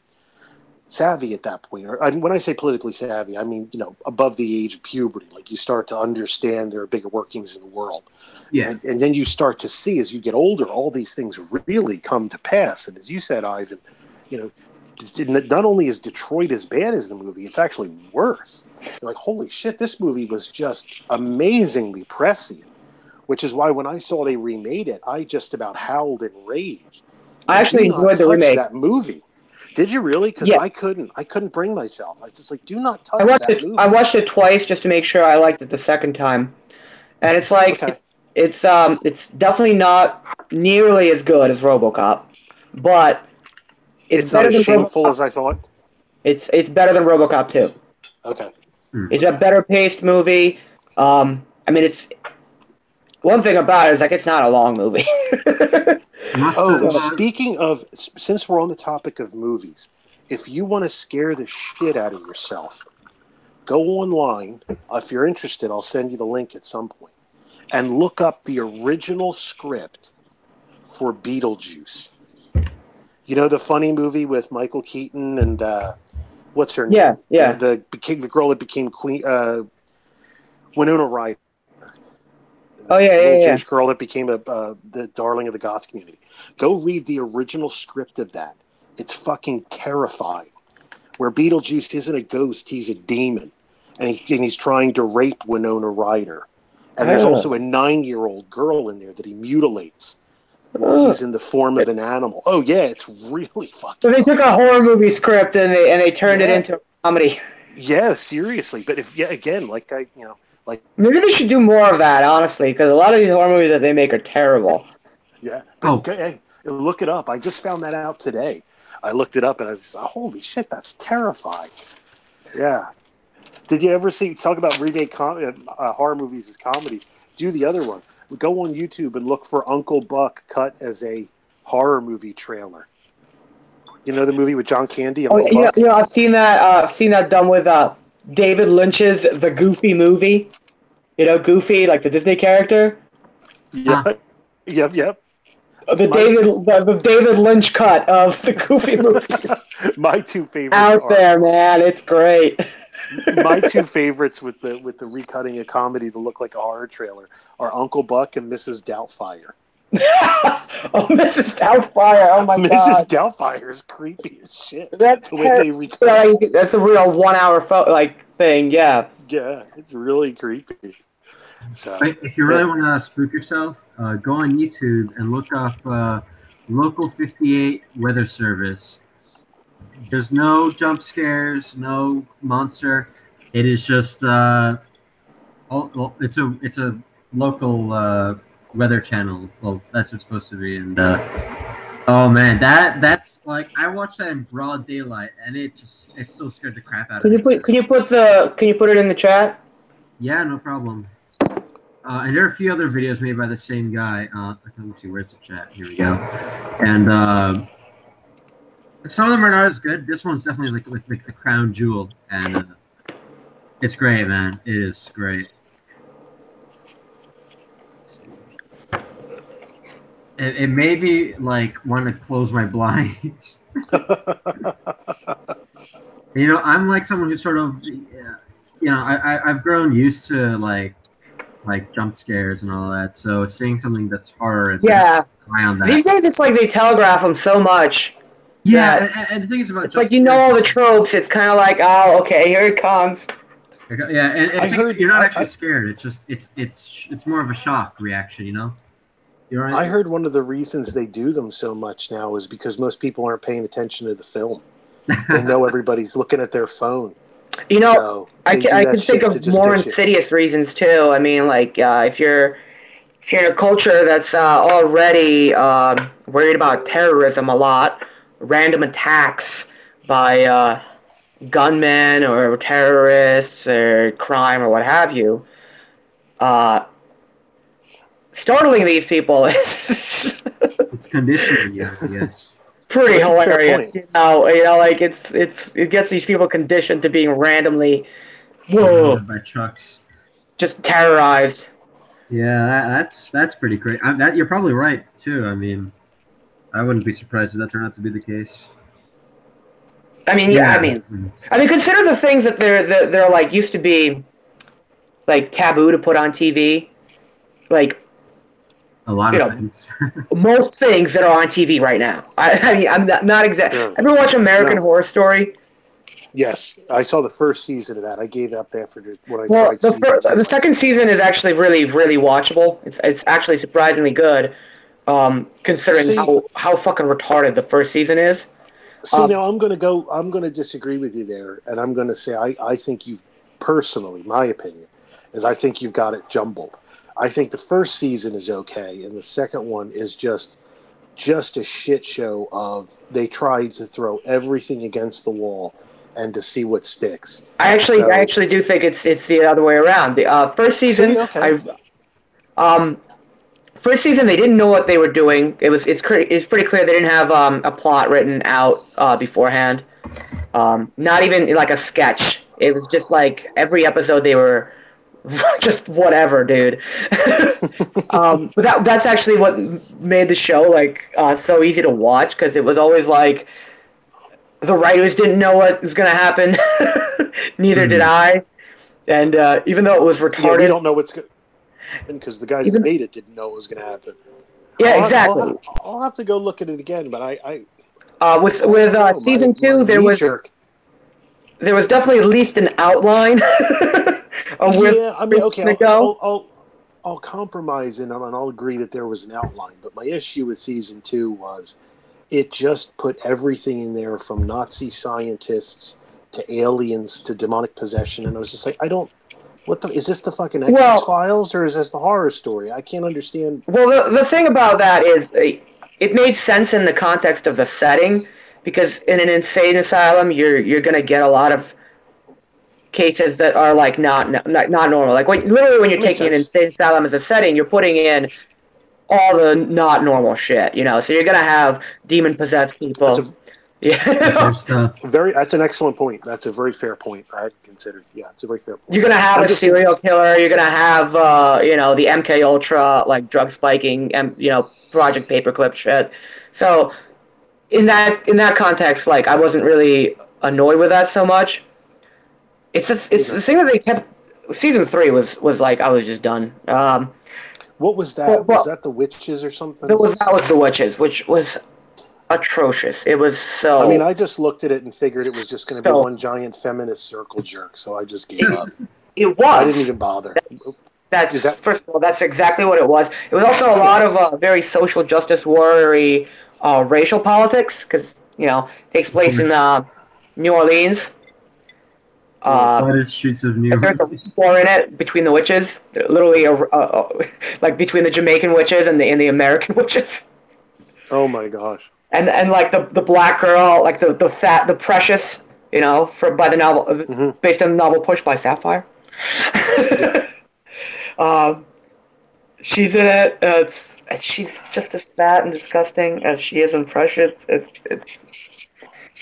savvy at that point, or when I say politically savvy, I mean, above the age of puberty, like you start to understand there are bigger workings in the world. Yeah. And then you start to see as you get older, all these things really come to pass. And as you said, Ivan, not only is Detroit as bad as the movie, it's actually worse. You're like, holy shit, this movie was just amazingly prescient, which is why when I saw they remade it, I just about howled in rage. I actually enjoyed the remake. That movie. Did you really? Because I couldn't bring myself. I was just like, do not touch that movie. I watched it twice just to make sure I liked it the second time. And it's like, it's definitely not nearly as good as RoboCop, but it's better not as than shameful RoboCop. As I thought. It's better than RoboCop 2. Okay. It's a better paced movie. I mean, it's one thing about it is like it's not a long movie. Speaking of, since we're on the topic of movies, if you want to scare the shit out of yourself, go online. If you're interested, I'll send you the link at some point, and look up the original script for Beetlejuice. You know the funny movie with Michael Keaton and what's her name? Yeah. The girl that became Queen, Winona Ryder. Oh yeah, the yeah, little yeah. Jewish girl that became the darling of the goth community. Go read the original script of that. It's fucking terrifying. Where Beetlejuice isn't a ghost, he's a demon, and he's trying to rape Winona Ryder. And there's also a 9-year-old girl in there that he mutilates while he's in the form of an animal. Oh yeah, it's really fucking. So they took a horror movie script and they turned it into a comedy. Yeah, seriously. But again, like maybe they should do more of that, honestly, because a lot of these horror movies that they make are terrible. Yeah. Hey, look it up. I just found that out today. I looked it up and I was like, holy shit, that's terrifying. Yeah. Did you ever talk about remake horror movies as comedies? Do the other one. Go on YouTube and look for Uncle Buck cut as a horror movie trailer. You know the movie with John Candy? Uncle Buck? Yeah, I've seen that. I've seen that done with David Lynch's The Goofy movie. You know, Goofy, like the Disney character. Yeah. Yep. The David Lynch cut of the Goofy movie. My two favorites out there, man. It's great. My two favorites with the recutting a comedy to look like a horror trailer are Uncle Buck and Mrs. Doubtfire. Oh, Mrs. Doubtfire! Oh my god, Mrs. Doubtfire is creepy as shit. That's the way they recut. That's a real 1 hour thing. Yeah. Yeah, it's really creepy. So, if you really want to spook yourself, go on YouTube and look up Local 58 Weather Service. There's no jump scares, no monster. It is just it's a local weather channel. Well, that's what it's supposed to be. And oh man, that's like I watched that in broad daylight, and it still scared the crap out of me. Can you put it in the chat? Yeah, no problem. And there are a few other videos made by the same guy. Let me see, where's the chat? Here we go. And some of them are not as good. This one's definitely like the crown jewel, and it's great, man. It is great. It made me like want to close my blinds. You know, I'm like someone who's sort of, you know, I've grown used to like jump scares and all that. So seeing something that's horror, yeah, on that. These days it's like they telegraph them so much. Yeah, and the thing is about it's like you know all the tropes. It's kind of like, oh, okay, here it comes. Yeah, and I heard you're not actually scared. It's just it's more of a shock reaction, you know. Right? I heard one of the reasons they do them so much now is because most people aren't paying attention to the film. They know everybody's looking at their phone. You know, so I can think of more insidious reasons too. I mean, like if you're in a culture that's already worried about terrorism a lot, random attacks by gunmen or terrorists or crime or what have you, startling these people is it's conditioning, yes. Pretty hilarious. You know, like it gets these people conditioned to being randomly by trucks, just terrorized. Yeah, that's pretty great. That you're probably right too. I mean, I wouldn't be surprised if that turned out to be the case. I mean, yeah. I mean, consider the things that they're like used to be like taboo to put on TV, like a lot of things. Most things that are on TV right now. I mean, I'm not exact. Yeah. Ever watch American Horror Story? Yes, I saw the first season of that. I gave up after when I tried the second season is actually really, really watchable. It's actually surprisingly good, considering how fucking retarded the first season is. See, now I'm going to disagree with you there, and I'm going to say I think you've personally, my opinion, is I think you've got it jumbled. I think the first season is okay, and the second one is just a shit show of they try to throw everything against the wall and to see what sticks. I actually do think it's the other way around. The first season, first season they didn't know what they were doing. It's pretty clear they didn't have a plot written out beforehand. Not even like a sketch. It was just like every episode they were just whatever, dude. But that's actually what made the show like so easy to watch, because it was always like the writers didn't know what was going to happen. Neither did I. And even though it was retarded, we don't know what's good. because the guys that made it didn't know it was going to happen. Yeah, exactly. I'll have to go look at it again, but with season 2, there was definitely at least an outline of where okay, I'll compromise and I'll agree that there was an outline. But my issue with season 2 was it just put everything in there from Nazi scientists to aliens to demonic possession, and I was just like, is this the fucking X-Files or is this the horror story? I can't understand. Well, the thing about that is it made sense in the context of the setting, because in an insane asylum, you're going to get a lot of cases that are like not normal. Like literally when you're taking an insane asylum as a setting, you're putting in all the not normal shit, you know. So you're going to have demon possessed people. That's an excellent point. That's a very fair point. I hadn't considered. Yeah, it's a very fair point. You're gonna have a serial killer. You're gonna have the MK Ultra like drug spiking Project Paperclip shit. So in that context, like I wasn't really annoyed with that so much. It's the thing that they kept. Season 3 was like I was just done. What was that? Was that the witches or something? That was the witches, which was atrocious. It was so. I mean, I just looked at it and figured it was just going to be one giant feminist circle jerk, so I just gave up. It was. I didn't even bother. First of all, that's exactly what it was. It was also a lot of very social justice warrior racial politics, because it takes place in New Orleans. Streets of New Orleans. There's a war in it between the witches, literally, like between the Jamaican witches and the American witches. Oh my gosh. And like the black girl, like the Precious, by the novel, based on the novel Push by Sapphire. She's in it. She's just as fat and disgusting as she is in Precious.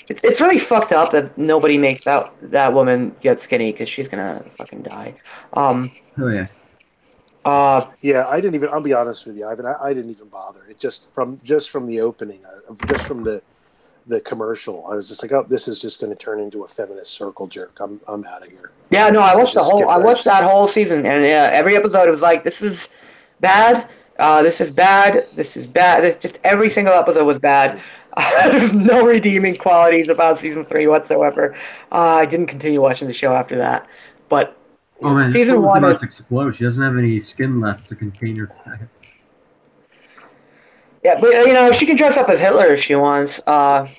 It's really fucked up that nobody makes that woman get skinny, because she's gonna fucking die. Oh yeah. Yeah, I didn't even. I'll be honest with you, Ivan. I didn't even bother. It just from the opening, just from the commercial, I was just like, oh, this is just going to turn into a feminist circle jerk. I'm out of here. Yeah, no, I watched that whole season, and every episode it was like, this is bad. This is bad. This is bad. Just every single episode was bad. There's no redeeming qualities about season 3 whatsoever. I didn't continue watching the show after that, but. Oh man, season 1 about to explode. She doesn't have any skin left to contain her fat. Yeah, but she can dress up as Hitler if she wants. But I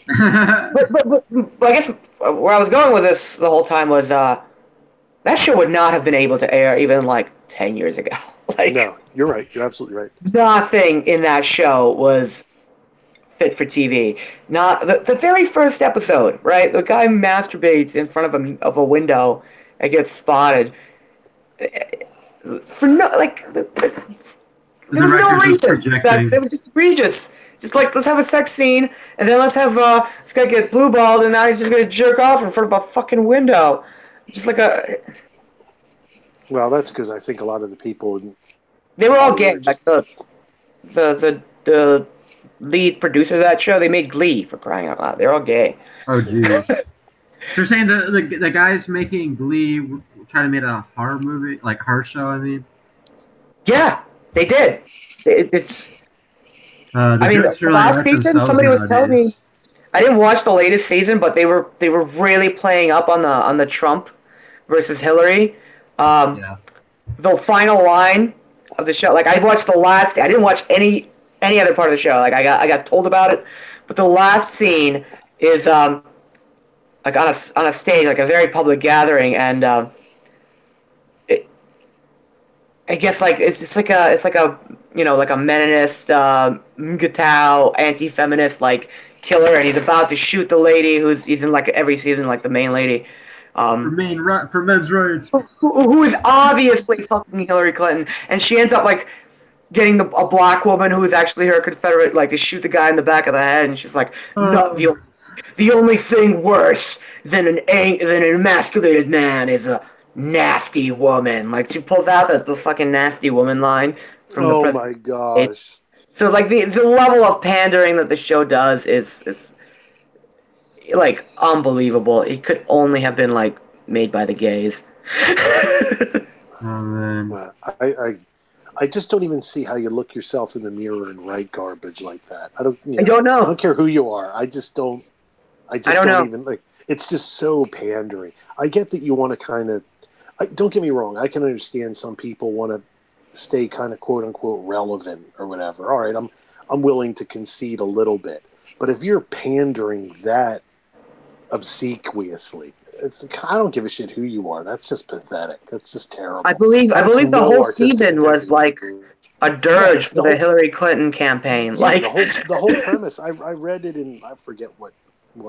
guess where I was going with this the whole time was that show would not have been able to air even like 10 years ago. Like, no, you're right. You're absolutely right. Nothing in that show was fit for TV. Not the very first episode, right? The guy masturbates in front of a window and gets spotted. For no, like, there was no reason. It was just egregious. Just like, let's have a sex scene, and then let's have this guy get blue balled, and now he's just gonna jerk off in front of a fucking window, just like a. Well, that's because I think a lot of the people. They were all gay. Like the lead producer of that show, they made Glee, for crying out loud. They're all gay. Oh jeez. So you're saying the guys making Glee trying to make a horror movie, like horror show? I mean, yeah, they did. It's. The last season, somebody was telling me. I didn't watch the latest season, but they were really playing up on the Trump versus Hillary. The final line of the show, like I watched the last. I didn't watch any other part of the show. Like I got told about it, but the last scene is like on a stage, like a very public gathering, and I guess like it's like a like a Meninist, Mgatao, anti-feminist like killer, and he's about to shoot the lady he's in like every season, like the main lady. For men's rights. Who is obviously fucking Hillary Clinton, and she ends up like getting a black woman who is actually her Confederate, like to shoot the guy in the back of the head, and she's like, "No, the only thing worse than an emasculated man is a nasty woman." Like she pulls out the fucking nasty woman line from the Oh my gosh. So like the level of pandering that the show does is like unbelievable. It could only have been like made by the gays. Oh man. Well, I just don't even see how you look yourself in the mirror and write garbage like that. I don't know. I don't care who you are. I don't know. even like. It's just so pandering. I get that you want to kind of. Don't get me wrong. I can understand some people want to stay kind of quote unquote relevant or whatever. All right, I'm willing to concede a little bit. But if you're pandering that obsequiously, I don't give a shit who you are. That's just pathetic. That's just terrible. I believe the whole season was like a dirge for the Hillary Clinton campaign. Yeah, like the whole premise. I read it in, I forget what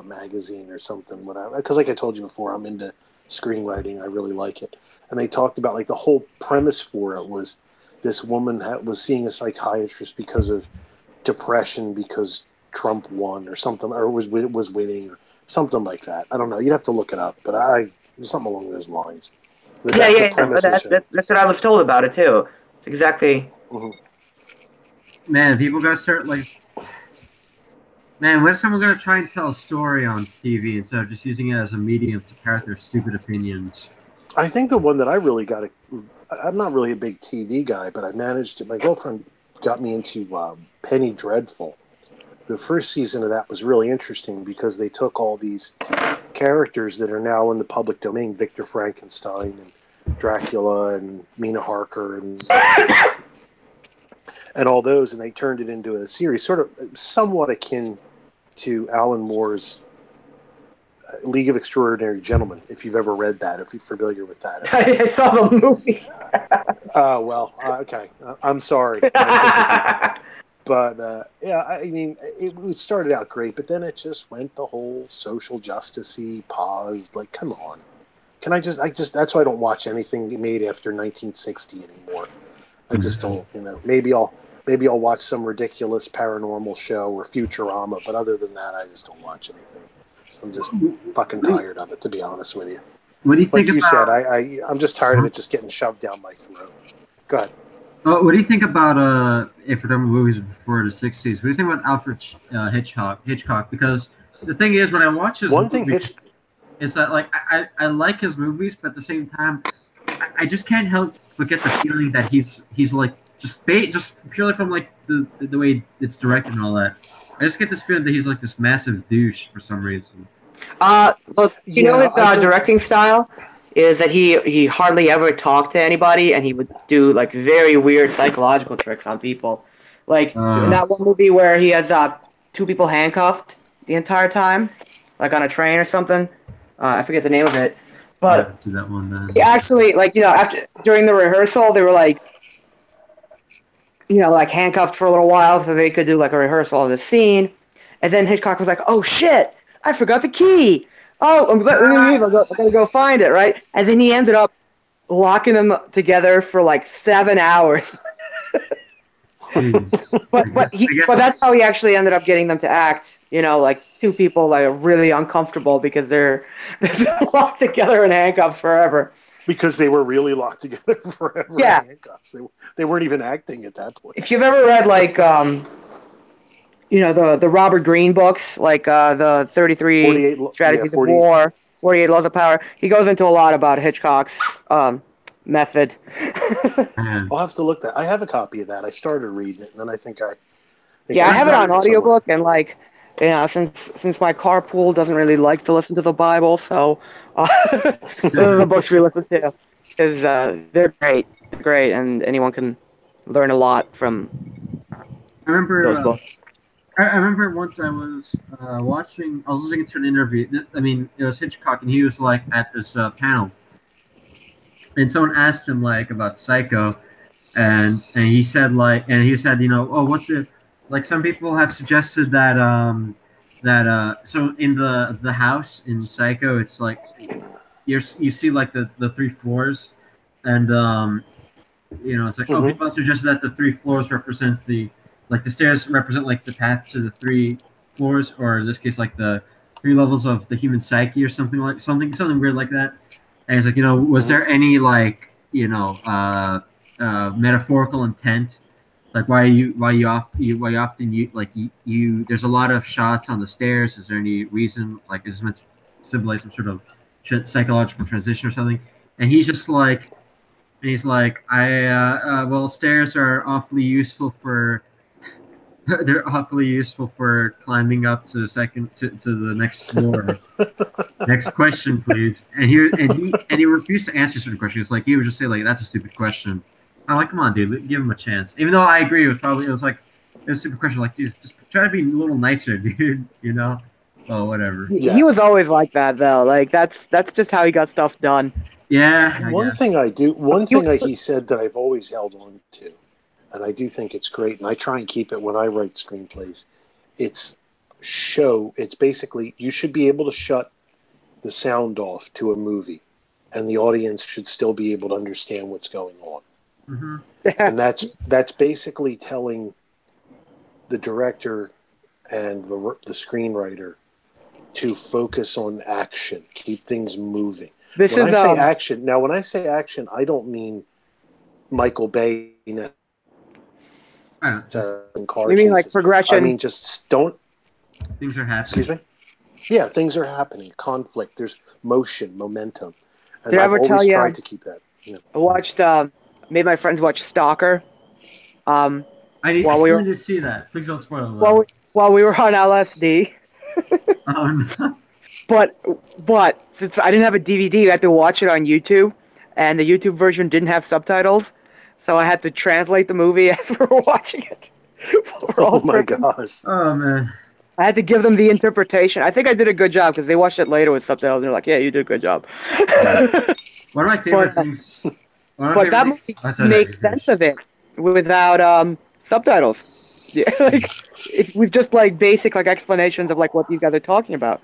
magazine or something. Because like I told you before, I'm into screenwriting. I really like it. And they talked about like the whole premise for it was this woman was seeing a psychiatrist because of depression because Trump won or something, or was winning or something like that. I don't know. You'd have to look it up, but something along those lines. But that's what I was told about it too. It's exactly. Mm-hmm. Man, people gotta start like. Man, when is someone gonna try and tell a story on TV instead of just using it as a medium to parrot their stupid opinions? I think the one that I really got. I'm not really a big TV guy, but I managed to. My girlfriend got me into Penny Dreadful. The first season of that was really interesting because they took all these characters that are now in the public domain, Victor Frankenstein and Dracula and Mina Harker and all those, and they turned it into a series, sort of somewhat akin to Alan Moore's League of Extraordinary Gentlemen, if you've ever read that, if you're familiar with that. I saw the movie. Well, okay. I'm sorry. But, yeah, I mean, it started out great, but then it just went the whole social justice-y pause. Like, come on. Can I just, that's why I don't watch anything made after 1960 anymore. I just don't, maybe I'll watch some ridiculous paranormal show or Futurama, but other than that, I just don't watch anything. I'm just fucking tired of it, to be honest with you. What do you think like you said, I'm just tired of it just getting shoved down my throat. Go ahead. What do you think about if we're talking movies before the 60s? What do you think about Alfred Hitchcock? Because the thing is, when I watch his movies, is that like I like his movies, but at the same time, I just can't help but get the feeling that he's like just purely from like the way it's directed and all that. I just get this feeling that he's like this massive douche for some reason. Look, you know his directing style is that he hardly ever talked to anybody, and he would do like very weird psychological tricks on people. Like in that one movie where he has two people handcuffed the entire time, like on a train or something. I forget the name of it, but see that one, he actually during the rehearsal they were like handcuffed for a little while so they could do like a rehearsal of the scene, and then Hitchcock was like, "Oh shit, I forgot the key. Oh, let me leave. I'm gonna go find it, right?" And then he ended up locking them together for like 7 hours. But that's how he actually ended up getting them to act. Like two people like are really uncomfortable because they've been locked together in handcuffs forever. Because they were really locked together forever. Yeah. In handcuffs. They weren't even acting at that point. If you've ever read like the Robert Greene books, like the 33 Strategies of War, 48 Laws of Power, he goes into a lot about Hitchcock's method. I'll have to look that. I have a copy of that. I started reading it, and then I think I have it on audiobook, and like since my carpool doesn't really like to listen to the Bible, so those are the books we listen to because they're great, and anyone can learn a lot from those books. I remember once I was listening to an interview. I mean, it was Hitchcock, and he was like at this panel, and someone asked him like about Psycho, and he said like some people have suggested that so in the house in Psycho, it's like you see like the 3 floors, and it's like people have suggested that the 3 floors represent the stairs represent like the path to the 3 floors, or in this case like the 3 levels of the human psyche or something weird like that. And it's like, was there any like metaphorical intent, like why you often there's a lot of shots on the stairs. Is there any reason, like is this meant to symbolize some sort of psychological transition or something? And he's just like, and he's like, well, stairs are awfully useful for. They're awfully useful for climbing up to the next floor. Next question, please. And he refused to answer certain questions. Like he would just say like, "That's a stupid question." I'm like, "Come on, dude, give him a chance." Even though I agree, it was a stupid question. Like, dude, just try to be a little nicer, dude. You know? Oh, whatever. Yeah. He was always like that, though. Like that's just how he got stuff done. Yeah. One thing he said that I've always held on to, and I do think it's great, and I try and keep it when I write screenplays. It's basically you should be able to shut the sound off to a movie, and the audience should still be able to understand what's going on. Mm-hmm. And that's basically telling the director and the screenwriter to focus on action, keep things moving. When I say action, I don't mean Michael Bay. You mean like progression? I mean, just don't. Things are happening. Excuse me? Yeah, things are happening. Conflict. There's motion, momentum. And Did I I've ever always tell you? tried to keep that. You know. I watched. Made my friends watch Stalker. I need to see that. Please don't spoil it. While we were on LSD. No. But since I didn't have a DVD, I had to watch it on YouTube, and the YouTube version didn't have subtitles, so I had to translate the movie as we were watching it. Oh my gosh! Oh man! I had to give them the interpretation. I think I did a good job because they watched it later with subtitles, and they're like, "Yeah, you did a good job." One of my favorite things. But that movie makes sense of it without subtitles. Yeah, like it was just like basic like explanations of like what these guys are talking about.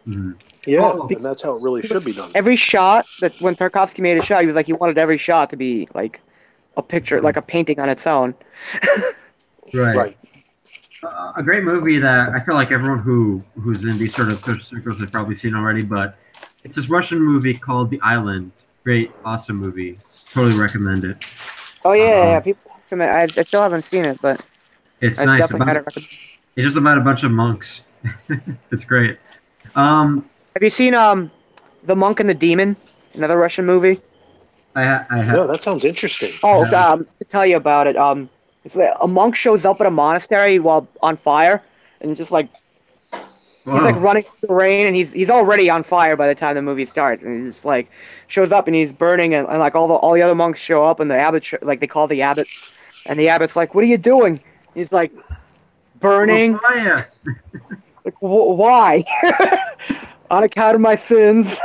Mm-hmm. Yeah, and that's how it really should be done. Every shot that when Tarkovsky made a shot, he was like he wanted every shot to be like a picture, like a painting on its own. Right. A great movie that I feel like everyone who's in these sort of circles has probably seen already, but it's this Russian movie called The Island. Great, awesome movie. Totally recommend it. Oh yeah. People. I still haven't seen it, but it's nice. It's just about a bunch of monks. It's great. Have you seen The Monk and the Demon? Another Russian movie. I have. No, that sounds interesting. Oh, to tell you about it. It's like a monk shows up at a monastery while on fire, and just like he's like running through the rain, and he's already on fire by the time the movie starts, and he just like shows up and he's burning, and like all the other monks show up, and the abbot like they call the abbot, and the abbot's like, "What are you doing?" He's like, "Burning." Like, why? On account of my sins.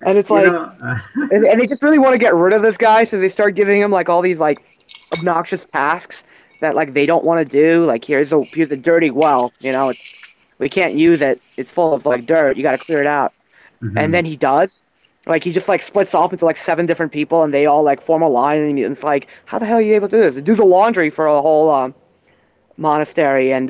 And it's like, and they just really want to get rid of this guy, so they start giving him like all these like obnoxious tasks that like they don't want to do. Like here's a dirty well, we can't use it. It's full of like dirt. You got to clear it out. Mm-hmm. And then he does. Like he just like splits off into like 7 different people, and they all like form a line. And it's like, how the hell are you able to do this? Do the laundry for a whole monastery, and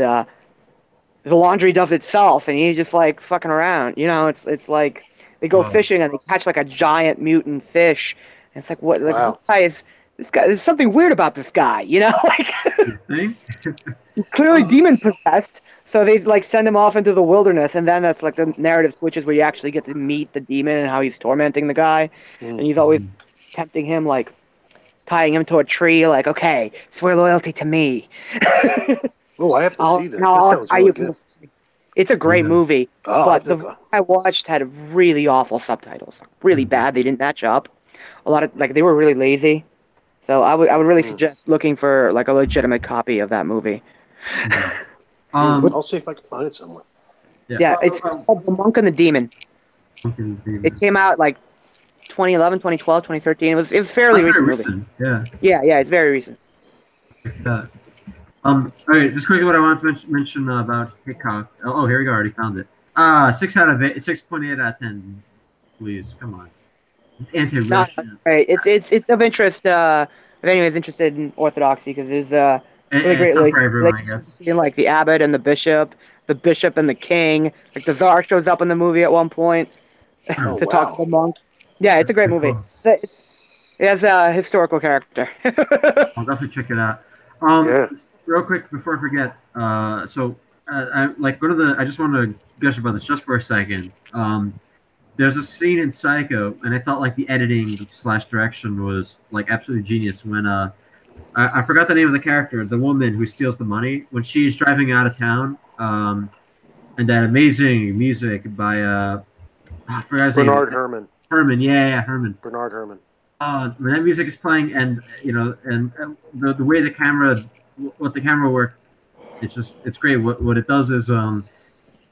the laundry does itself, and he's just like fucking around. It's like they go fishing and they catch like a giant mutant fish, and it's like what? Like why is this guy? There's something weird about this guy, Like he's clearly demon possessed. So they like send him off into the wilderness, and then that's like the narrative switches where you actually get to meet the demon and how he's tormenting the guy, and he's always tempting him, like tying him to a tree, like, okay, swear loyalty to me. Oh, I have to see this. This sounds really good. It's a great movie, but the one I watched had really awful subtitles, really bad. They didn't match up. A lot of like they were really lazy. So I would really suggest looking for like a legitimate copy of that movie. I'll see if I can find it somewhere. Yeah, it's called The Monk and the Demon. It came out like 2011, 2012, 2013. It was fairly recent. Yeah, it's very recent. All right, just quickly what I wanted to mention about Hickok. Oh, here we go. I already found it. 6.8 out of 10. Please, come on. Anti-Russian. Right. It's of interest. If anyone's interested in Orthodoxy, because there's really great like the abbot and the bishop and the king. Like the Tsar shows up in the movie at one point to talk to the monk. Yeah, it's a great movie. It has a historical character. I'll definitely check it out. Real quick before I forget. I just want to gush about this just for a second. there's a scene in Psycho, and I felt like the editing slash direction was like absolutely genius when I forgot the name of the character, the woman who steals the money, when she's driving out of town, and that amazing music by I forgot his name. Bernard Herrmann. Herrmann, yeah, Herrmann. Bernard Herrmann. When that music is playing, and the way the camera, what the camera work, it's great. What it does is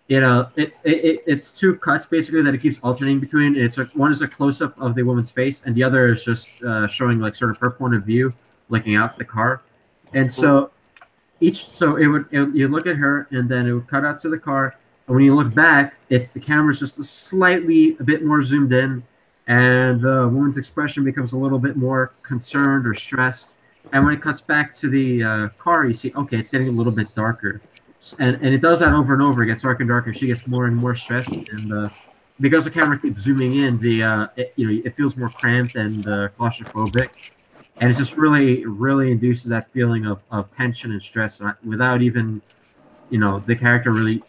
it's two cuts basically that it keeps alternating between. One is a close up of the woman's face, and the other is just showing like sort of her point of view, looking out the car, and so you look at her, and then it would cut out to the car, and when you look back, the camera's just a bit more zoomed in. And the woman's expression becomes a little bit more concerned or stressed. And when it cuts back to the car, you see, okay, it's getting a little bit darker. And it does that over and over. It gets darker and darker. She gets more and more stressed. And because the camera keeps zooming in, it feels more cramped and claustrophobic. And it just really, really induces that feeling of tension and stress without even, the character really...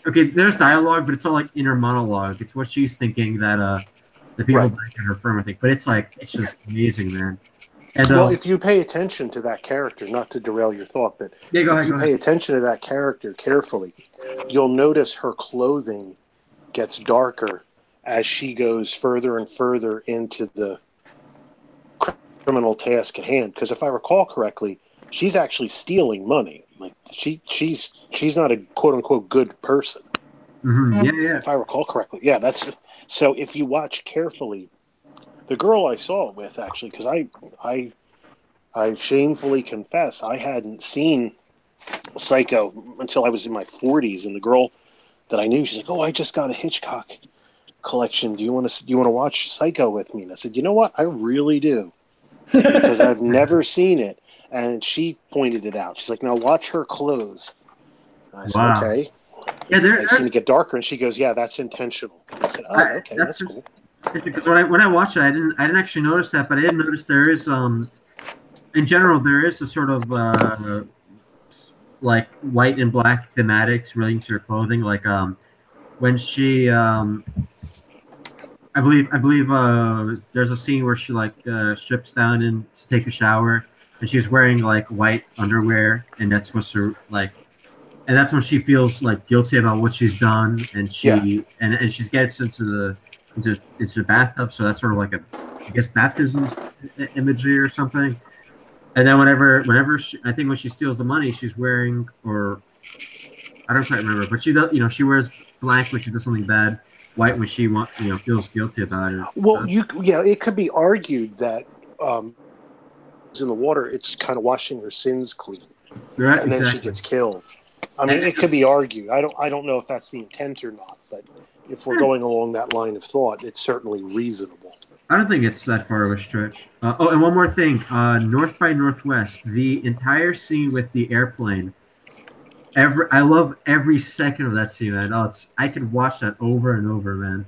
Okay, there's dialogue, but it's all like inner monologue. It's what she's thinking that the people back in her firm are thinking. But it's just amazing, man. And, well, if you pay attention to that character, not to derail your thought, but if you pay attention to that character carefully, you'll notice her clothing gets darker as she goes further and further into the criminal task at hand. Because if I recall correctly, she's actually stealing money. Like she's not a quote unquote good person. Mm-hmm. Yeah. If I recall correctly, yeah. That's so. If you watch carefully, the girl I saw it with actually, because I shamefully confess I hadn't seen Psycho until I was in my 40s, and the girl that I knew, she's like, "Oh, I just got a Hitchcock collection. Do you want to watch Psycho with me?" And I said, "You know what? I really do, because I've never seen it." And she pointed it out. She's like, "Now watch her clothes." And I said, "Okay." Yeah, they seem to get darker, and she goes, "Yeah, that's intentional." And I said, "Oh, okay, that's cool." Because when I watched it, I didn't actually notice that, but I did notice there is in general there is a sort of like white and black thematics relating to her clothing. Like when she I believe there's a scene where she strips down and to take a shower. And she's wearing like white underwear, and that's supposed to and that's when she feels like guilty about what she's done, and she gets into the bathtub. So that's sort of like I guess baptism imagery or something. And then whenever I think when she steals the money, she's wearing, or I don't quite remember, but she does, she wears black when she does something bad, white when she feels guilty about it. Well, it could be argued that. In the water, it's kind of washing her sins clean, right, and then she gets killed. I mean, it could be argued. I don't know if that's the intent or not, but if we're going along that line of thought, it's certainly reasonable. I don't think it's that far of a stretch. And one more thing, North by Northwest, the entire scene with the airplane. I love every second of that scene, man. I could watch that over and over, man.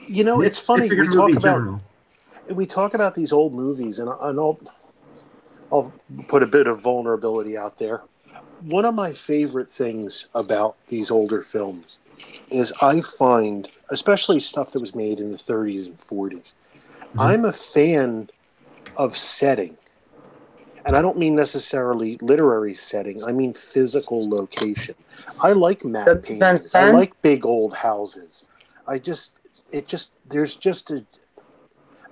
It's funny. We talk about these old movies, and I'll put a bit of vulnerability out there. One of my favorite things about these older films is I find, especially stuff that was made in the 30s and 40s, I'm a fan of setting. And I don't mean necessarly literary setting. I mean physical location. I like map paintings. I like big old houses. There's just a...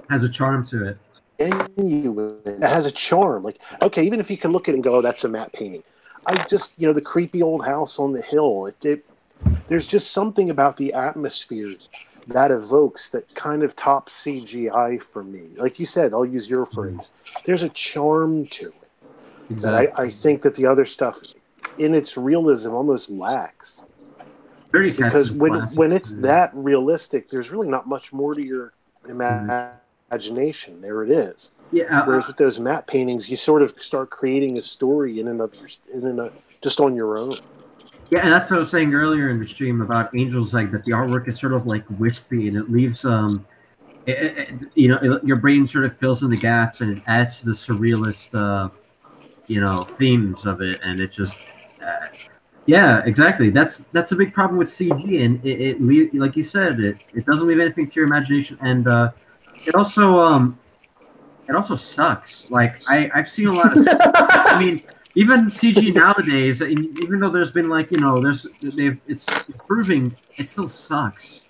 has a charm to it. It has a charm. Like, okay, even if you can look at it and go, "Oh, that's a matte painting." The creepy old house on the hill. There's just something about the atmosphere that evokes that kind of tops CGI for me. Like you said, I'll use your phrase. There's a charm to it that I think that the other stuff, in its realism, almost lacks. Because when it's that realistic, there's really not much more to your imagination. There it is. Yeah. Whereas with those matte paintings, you sort of start creating a story just on your own. Yeah, and that's what I was saying earlier in the stream about Angels, like that the artwork is sort of like wispy, and it leaves your brain sort of fills in the gaps, and it adds to the surrealist themes of it, and it just Yeah, exactly. That's a big problem with CG, and like you said, it doesn't leave anything to your imagination, and it also it also sucks. Like I've seen a lot of. I mean, even CG nowadays, even though there's been like it's improving, it still sucks.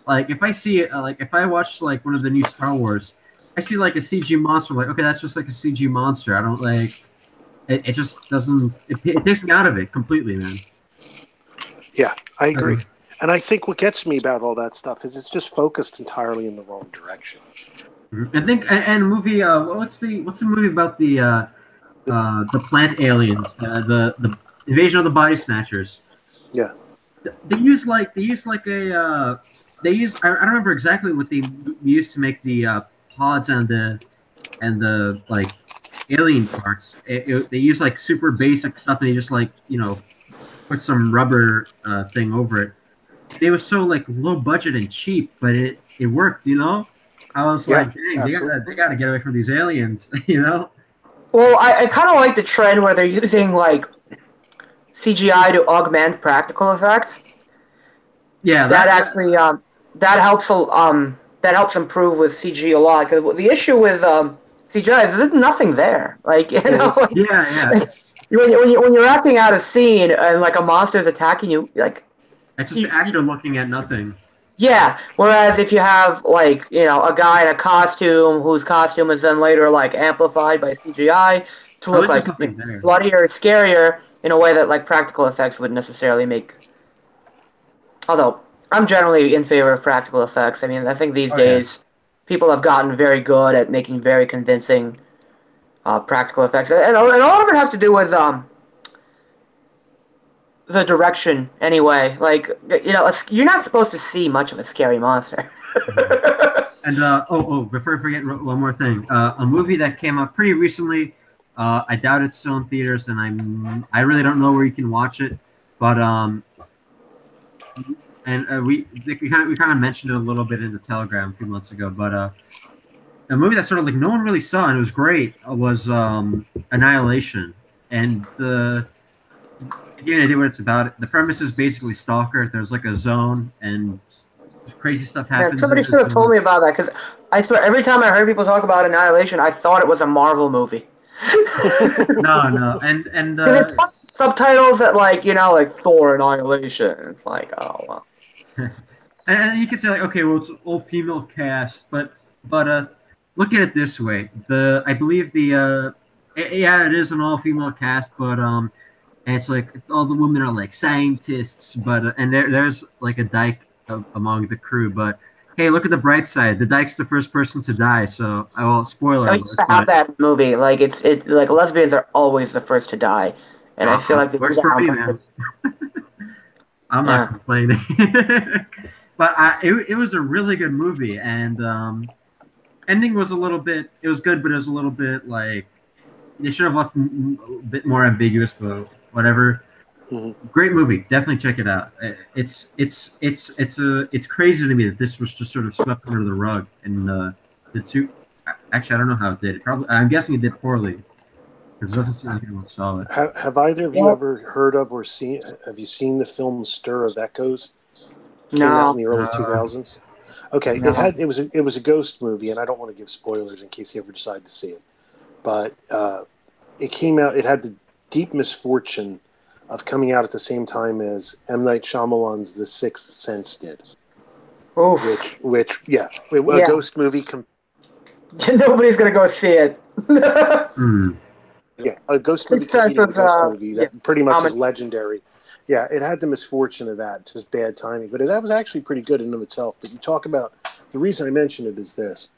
Like if I see like if I watch like one of the new Star Wars, I see like a CG monster. I'm like, okay, that's just like a CG monster. I don't like it. It just doesn't. It takes me out of it completely, man. Yeah, I agree. And I think what gets me about all that stuff is it's just focused entirely in the wrong direction. I think and a movie. What's the movie about the plant aliens? The invasion of the body snatchers. Yeah. They use like a I don't remember exactly what they used to make the pods and the like alien parts. They use like super basic stuff, and they just like put some rubber thing over it. It was so like low budget and cheap, but it worked. I was like, dang, they gotta get away from these aliens. Well, I kind of like the trend where they're using like CGI to augment practical effects. Yeah, that actually that helps improve with CG a lot. Because the issue with CGI is there's nothing there. Like like, yeah. When you're acting out a scene and like a monster is attacking you, like it's just the actor looking at nothing. Yeah. Whereas if you have like a guy in a costume whose costume is then later like amplified by CGI to look like bloodier, scarier in a way that like practical effects wouldn't necessarily make. Although I'm generally in favor of practical effects. I mean, I think these days people have gotten very good at making very convincing practical effects, and a lot of it has to do with the direction. Anyway, like you're not supposed to see much of a scary monster. And before I forget one more thing, a movie that came out pretty recently. I doubt it's still in theaters, and I really don't know where you can watch it, but we kind of mentioned it a little bit in the Telegram a few months ago, but a movie that sort of like no one really saw and it was great was Annihilation, and give you an idea what it's about. The premise is basically Stalker. There's like a zone and crazy stuff happens. Yeah, somebody should have told me about that because I swear every time I heard people talk about Annihilation, I thought it was a Marvel movie. No, and it's subtitles that like Thor Annihilation. It's like, oh well. And you could say like, okay, well it's all female cast, but look at it this way: I believe it is an all female cast, but and it's like all the women are like scientists, but and there's like a dyke among the crew, but. Hey, look at the bright side. The dyke's the first person to die, so I will spoiler. I used to have that movie. Like it's like lesbians are always the first to die, and I feel like works for me, man. I'm not complaining, but it was a really good movie, and ending was a little bit. It was good, but it was a little bit like they should have left a bit more ambiguous, but whatever. Mm-hmm. Great movie. Definitely check it out. It's crazy to me that this was just sort of swept under the rug. And the two, actually, I don't know how it did. I'm guessing it did poorly. Because it doesn't seem like anyone saw it. Have either of you ever heard of or seen? Have you seen the film Stir of Echoes? Came out in the early 2000s. Okay, no. It was a ghost movie, and I don't want to give spoilers in case you ever decide to see it. But it came out. It had the deep misfortune of coming out at the same time as M. Night Shyamalan's The Sixth Sense did. Oof. Which a ghost movie. Nobody's going to go see it. Yeah, a ghost movie competing with a ghost movie that pretty much is legendary. Yeah, it had the misfortune of that, just bad timing. But that was actually pretty good in and of itself. But you talk about, the reason I mention it is this.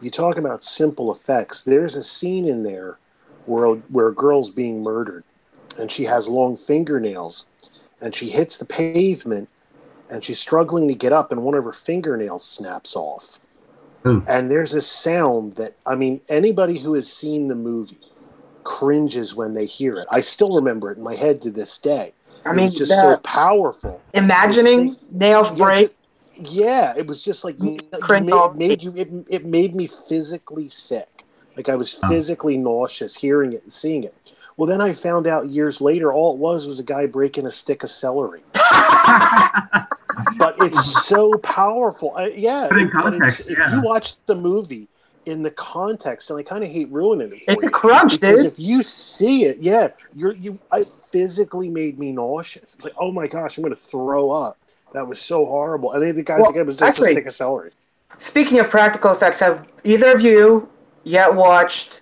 You talk about simple effects. There's a scene in there where a girl's being murdered. And she has long fingernails, and she hits the pavement, and she's struggling to get up, and one of her fingernails snaps off. And there's a sound that, I mean, anybody who has seen the movie cringes when they hear it. I still remember it in my head to this day. It was just so powerful. Imagining nails break. It was just like it made me physically sick. Like I was physically nauseous hearing it and seeing it. Well, then I found out years later, all it was a guy breaking a stick of celery. But it's so powerful. If you watch the movie in the context, and I kind of hate ruining it for it's you. A crunch, because dude. if you see it, it physically made me nauseous. It's like, oh my gosh, I'm going to throw up. That was so horrible. And then the guy's like, it was just a stick of celery. Speaking of practical effects, have either of you yet watched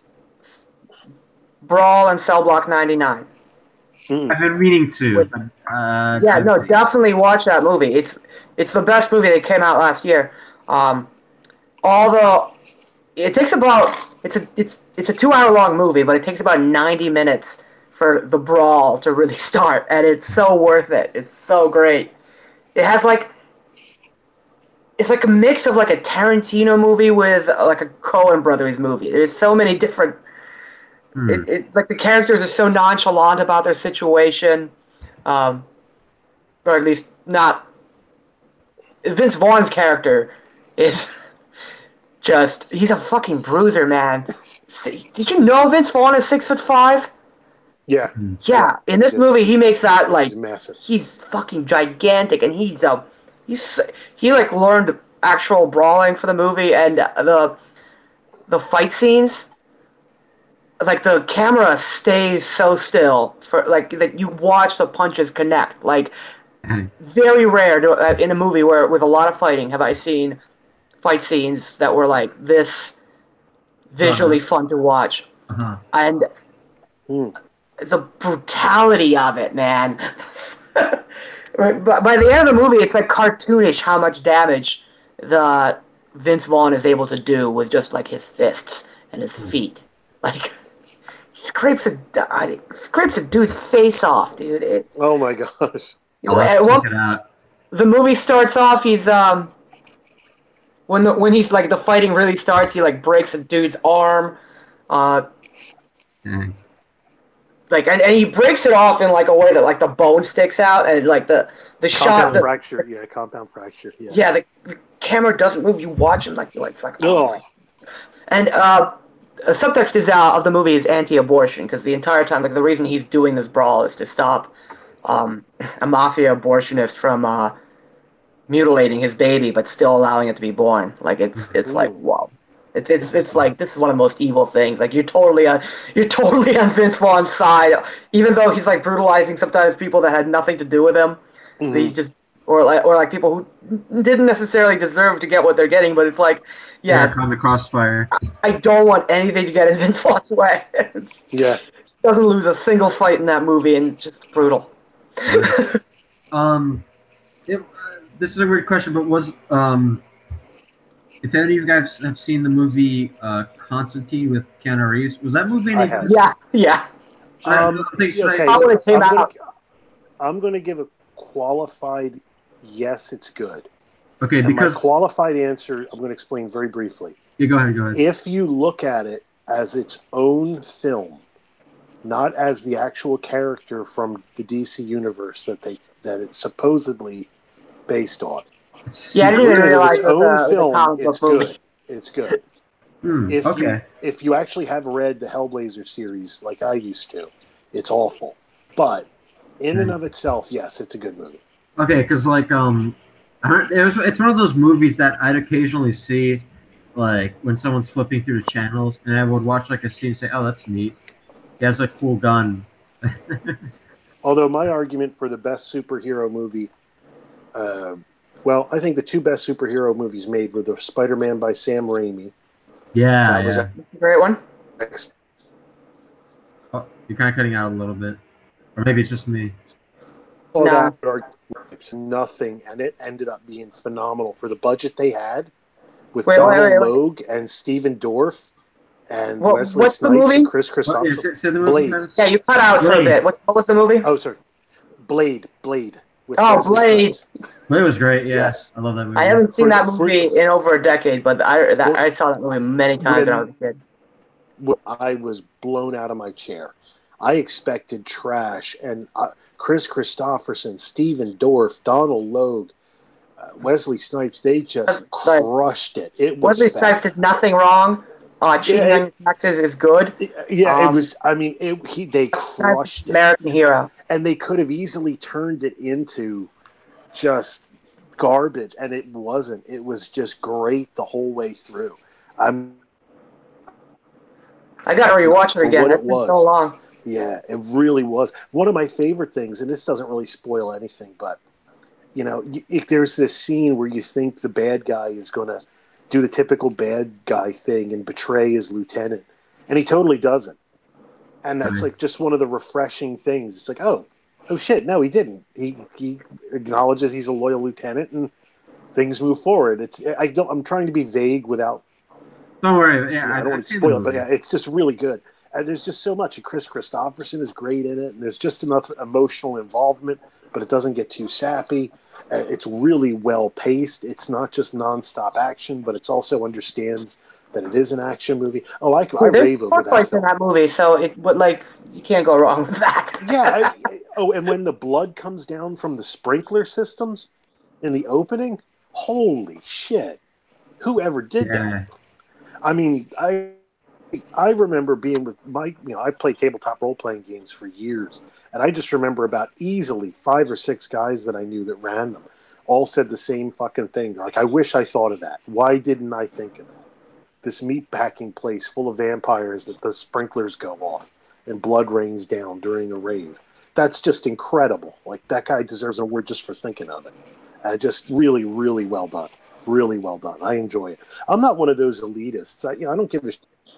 Brawl and Cell Block 99? I've been meaning to. Definitely watch that movie. It's the best movie that came out last year. It takes about it's a 2-hour long movie, but it takes about 90 minutes for the brawl to really start, and it's so worth it. It's so great. It has it's like a mix of like a Tarantino movie with like a Coen Brothers movie. There's so many different. It's like the characters are so nonchalant about their situation, or at least not. Vince Vaughn's character is he's a fucking bruiser, man. Did you know Vince Vaughn is 6'5"? Yeah. Yeah. In this movie, he makes that he's massive. He's fucking gigantic, and he learned actual brawling for the movie, and the fight scenes. Like the camera stays so still for that you watch the punches connect. Like very rare in a movie with a lot of fighting have I seen fight scenes that were like this visually fun to watch, and the brutality of it, man. By the end of the movie, it's like cartoonish how much damage the Vince Vaughn is able to do with just like his fists and his feet, like. Scrapes a dude's face off, dude. Oh my gosh! The movie starts off. He's when he's like the fighting really starts. He like breaks a dude's arm, and he breaks it off in like a way that like the bone sticks out, and like the compound fracture. Yeah, compound fracture. Yeah. Yeah, the camera doesn't move. You watch him like you're like oh. And a subtext of the movie is anti-abortion, because the entire time, like the reason he's doing this brawl is to stop a mafia abortionist from mutilating his baby, but still allowing it to be born. Like it's like wow, it's like this is one of the most evil things. Like you're totally on Vince Vaughn's side, even though he's like brutalizing sometimes people that had nothing to do with him. He's just or like people who didn't necessarily deserve to get what they're getting, but it's like. Yeah, on the crossfire. I don't want anything to get in Vince Vaughn's way. Yeah, doesn't lose a single fight in that movie, and it's just brutal. This is a weird question, but if any of you guys have seen the movie Constantine with Keanu Reeves, was that movie any good? Yeah. I'm going to give a qualified yes, it's good. Okay, and because my qualified answer, I'm going to explain very briefly. Yeah, go ahead. If you look at it as its own film, not as the actual character from the DC universe that it's supposedly based on. Yeah, I didn't even realize its own film. It's good. It's good. If you actually have read the Hellblazer series like I used to, it's awful. But in and of itself, yes, it's a good movie. Okay, because like it's one of those movies that I'd occasionally see, like when someone's flipping through the channels, and I would watch like a scene and say, "Oh, that's neat. He has a cool gun." Although my argument for the best superhero movie, I think the two best superhero movies made were the Spider-Man by Sam Raimi. Yeah, that was a great one. Oh, you're kind of cutting out a little bit, or maybe it's just me. No. Nothing, and it ended up being phenomenal for the budget they had with Donald Logue and Stephen Dorff and Wesley Snipes and Chris Christopherson. Blade. Yeah, you cut out for a bit. What was the movie? Oh, sorry. Blade. Blade was great. Yeah. Yes. I love that movie. I haven't seen that movie in over a decade, but I saw that movie many times when I was a kid. I was blown out of my chair. I expected trash, and Chris Christopherson, Stephen Dorff, Donald Logue, Wesley Snipes, they just crushed it. It was Wesley Snipes did nothing wrong. Cheating on your taxes is good. Yeah, it was. I mean, they crushed it. American hero, and they could have easily turned it into just garbage, and it wasn't. It was just great the whole way through. I got to rewatch it again. It's been so long. Yeah, it really was. One of my favorite things, and this doesn't really spoil anything, but there's this scene where you think the bad guy is going to do the typical bad guy thing and betray his lieutenant, and he totally doesn't. And that's like just one of the refreshing things. It's like, oh shit, no, he didn't. He acknowledges he's a loyal lieutenant, and things move forward. I'm trying to be vague without. Don't worry. Yeah, I don't want to spoil it, but yeah, it's just really good. And there's just so much. And Chris Christopherson is great in it, and there's just enough emotional involvement, but it doesn't get too sappy. It's really well paced. It's not just nonstop action, but it also understands that it is an action movie. Oh, I rave over that. There's sports fights in that movie, so you can't go wrong with that. Yeah. And when the blood comes down from the sprinkler systems in the opening, holy shit! Whoever did that? I mean, I remember being with I played tabletop role playing games for years, and I just remember about easily 5 or 6 guys that I knew that ran them all said the same fucking thing. They're like, I wish I thought of that. Why didn't I think of that? This meatpacking place full of vampires that the sprinklers go off and blood rains down during a rave. That's just incredible. Like, that guy deserves an award just for thinking of it. Just really, really well done. Really well done. I enjoy it. I'm not one of those elitists. I don't give a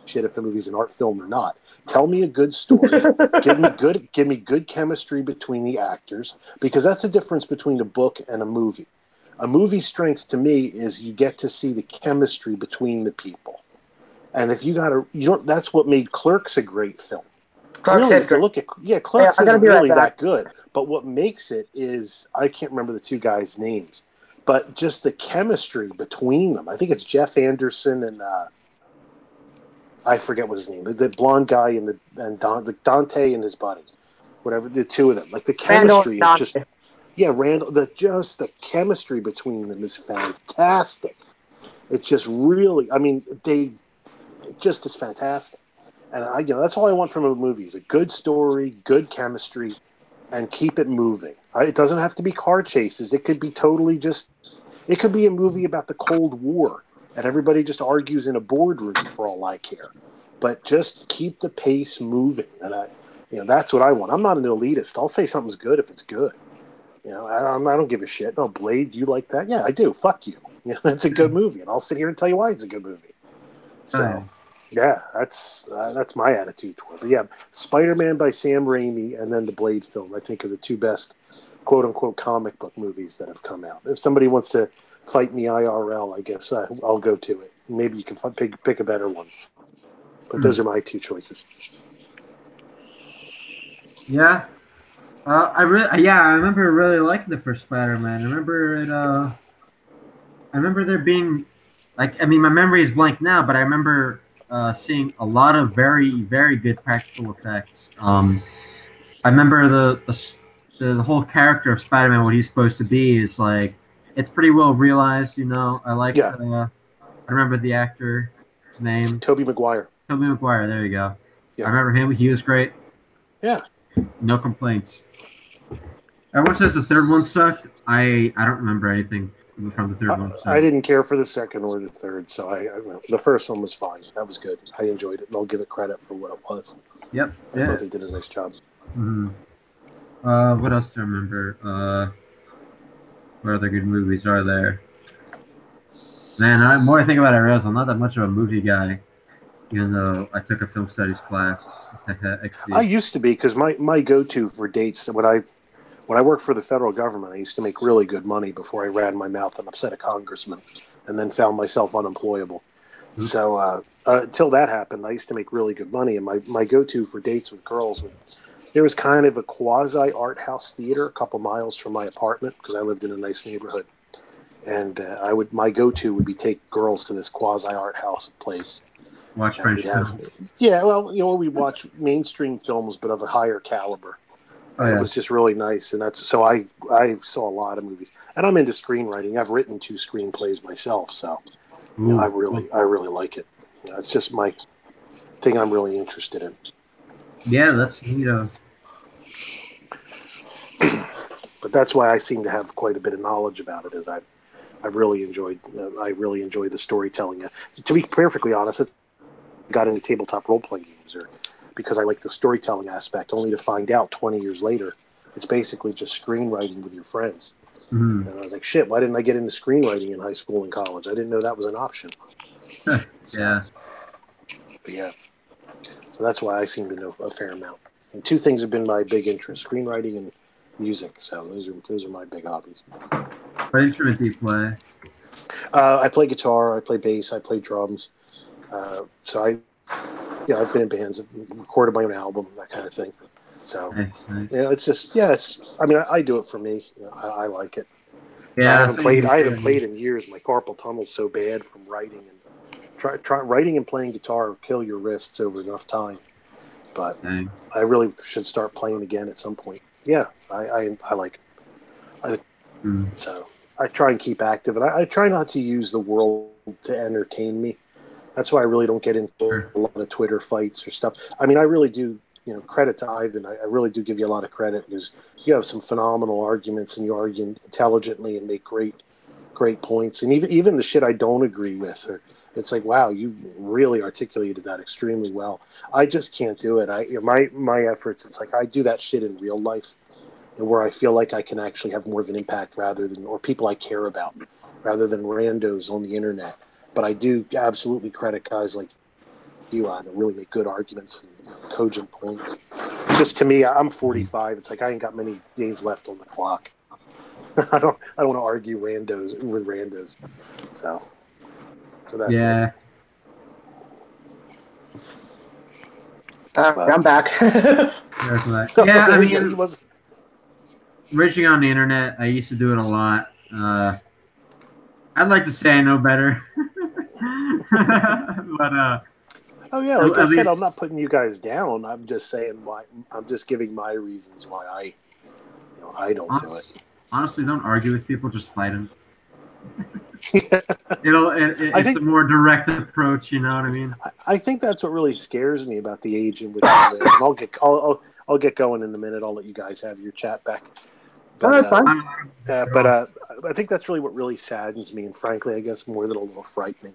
shit if the movie's an art film or not. Tell me a good story. give me good chemistry between the actors, because that's the difference between a book and a movie. A movie's strength to me is you get to see the chemistry between the people. And if that's what made Clerks a great film. Clerks isn't really that good. But what makes it is, I can't remember the 2 guys' names, but just the chemistry between them. I think it's Jeff Anderson and I forget what his name. The blonde guy and Dante and his buddy, whatever, the 2 of them. Like, the chemistry is just. Yeah, Randall. The chemistry between them is fantastic. It's just really. I mean, it just is fantastic. And that's all I want from a movie: is a good story, good chemistry, and keep it moving. It doesn't have to be car chases. It could be totally just. It could be a movie about the Cold War, and everybody just argues in a boardroom for all I care. But just keep the pace moving, and that's what I want. I'm not an elitist. I'll say something's good if it's good. I don't give a shit. No, Blade, you like that? Yeah, I do. Fuck you. That's a good movie, and I'll sit here and tell you why it's a good movie. So, yeah, that's my attitude toward it. But yeah, Spider-Man by Sam Raimi and then the Blade film, I think, are the 2 best quote-unquote comic book movies that have come out. If somebody wants to fight me IRL, I guess I'll go to it. Maybe you can pick a better one. But those are my 2 choices. Yeah. I remember really liking the first Spider-Man. I remember there being, my memory is blank now, but I remember seeing a lot of very, very good practical effects. I remember the whole character of Spider-Man, what he's supposed to be, is like, it's pretty well realized. I like. I remember the actor's name. Tobey Maguire. There you go. Yeah. I remember him. He was great. Yeah. No complaints. Everyone says the third one sucked. I don't remember anything from the third one. So. I didn't care for the second or the third, so the first one was fine. That was good. I enjoyed it, and I'll give it credit for what it was. Yep. I thought they did a nice job. Mm-hmm. What else do I remember? What other good movies are there? Man, the more I think about it, I realize I'm not that much of a movie guy, even though I took a film studies class. I used to be, because my go-to for dates, when I worked for the federal government, I used to make really good money before I ran my mouth and upset a congressman, and then found myself unemployable. Mm-hmm. So until that happened, I used to make really good money, and my go-to for dates with girls there was kind of a quasi-art house theater a couple miles from my apartment, because I lived in a nice neighborhood. And my go-to would be take girls to this quasi-art house place. Watch French films. Yeah, well, we watch mainstream films, but of a higher caliber. It was just really nice, and so I saw a lot of movies, and I'm into screenwriting. I've written 2 screenplays myself, so I really like it. That's just my thing I'm really interested in. Yeah, that's But that's why I seem to have quite a bit of knowledge about it. Is I've really enjoyed the storytelling. To be perfectly honest, I got into tabletop role playing games because I like the storytelling aspect. Only to find out 20 years later, it's basically just screenwriting with your friends. Mm-hmm. And I was like, shit, why didn't I get into screenwriting in high school and college? I didn't know that was an option. Yeah. Yeah. So that's why I seem to know a fair amount. And two things have been my big interest: screenwriting and music. So those are my big hobbies. What instrument do you play? I play guitar, I play bass, I play drums. So I've been in bands, I've recorded my own album, that kind of thing. So nice. It's just I do it for me. I like it. Yeah, I haven't played in years. My carpal tunnel's so bad from writing, and try writing and playing guitar will kill your wrists over enough time. But I really should start playing again at some point. Yeah, I like it. So I try and keep active, and I try not to use the world to entertain me. That's why I really don't get into a lot of Twitter fights or stuff. I mean, I really do. Credit to Ivan. I really do give you a lot of credit because you have some phenomenal arguments and you argue intelligently and make great points. And even the shit I don't agree with, it's like, wow, you really articulated that extremely well. I just can't do it. My efforts. It's like I do that shit in real life, and where I feel like I can actually have more of an impact or people I care about, rather than randos on the internet. But I do absolutely credit guys like you on to really make good arguments and cogent points. Just to me, I'm 45. It's like I ain't got many days left on the clock. I don't want to argue with randos. So that's it. I'm back. Yeah, I mean, raging on the internet, I used to do it a lot. I'd like to say I know better. But oh yeah, like I said, I'm not putting you guys down. I'm just saying why. I'm just giving my reasons why I don't do it. Honestly, don't argue with people. Just fight them. It's a more direct approach. You know what I mean? I think that's what really scares me about the age in which I live. I'll get going in a minute. I'll let you guys have your chat back. But, that's fine. I think that's really what really saddens me, and frankly, I guess more than a little frightening.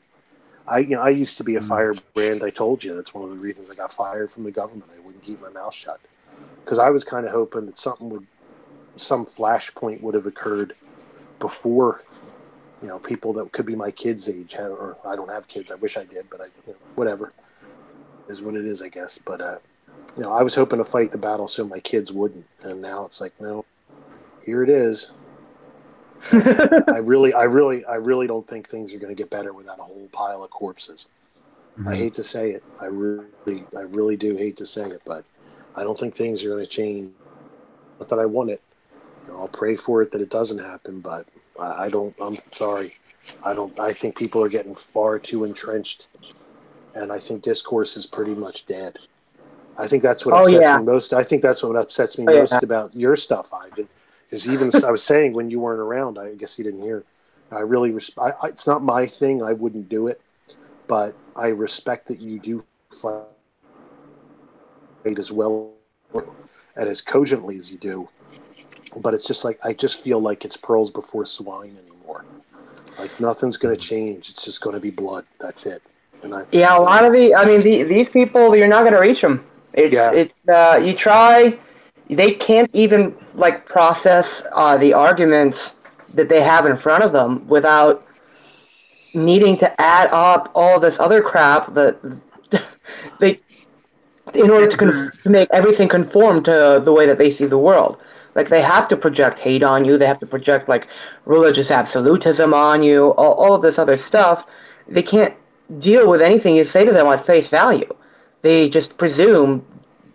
I used to be a firebrand. I told you that's one of the reasons I got fired from the government. I wouldn't keep my mouth shut because I was kind of hoping that some flashpoint would have occurred before, people that could be my kids' age. Or I don't have kids. I wish I did, but whatever is what it is, I guess. But I was hoping to fight the battle so my kids wouldn't, and now it's like, no, here it is. I really don't think things are going to get better without a whole pile of corpses. Mm-hmm. I hate to say it. I really do hate to say it, but I don't think things are going to change. Not that I want it. I'll pray for it that it doesn't happen, but I don't. I'm sorry. I don't. I think people are getting far too entrenched, and I think discourse is pretty much dead. I think that's what upsets me most. I think that's what upsets me most about your stuff, Ivan. Is even I was saying when you weren't around, I guess you didn't hear. I really it's not my thing. I wouldn't do it, but I respect that you do fight as well and as cogently as you do. But it's just like I just feel like it's pearls before swine anymore. Like nothing's going to change. It's just going to be blood. That's it. And a lot of these people, you're not going to reach them. You try. They can't even process the arguments that they have in front of them without needing to add up all this other crap that in order to make everything conform to the way that they see the world. They have to project hate on you. They have to project religious absolutism on you. All of this other stuff. They can't deal with anything you say to them at face value. They just presume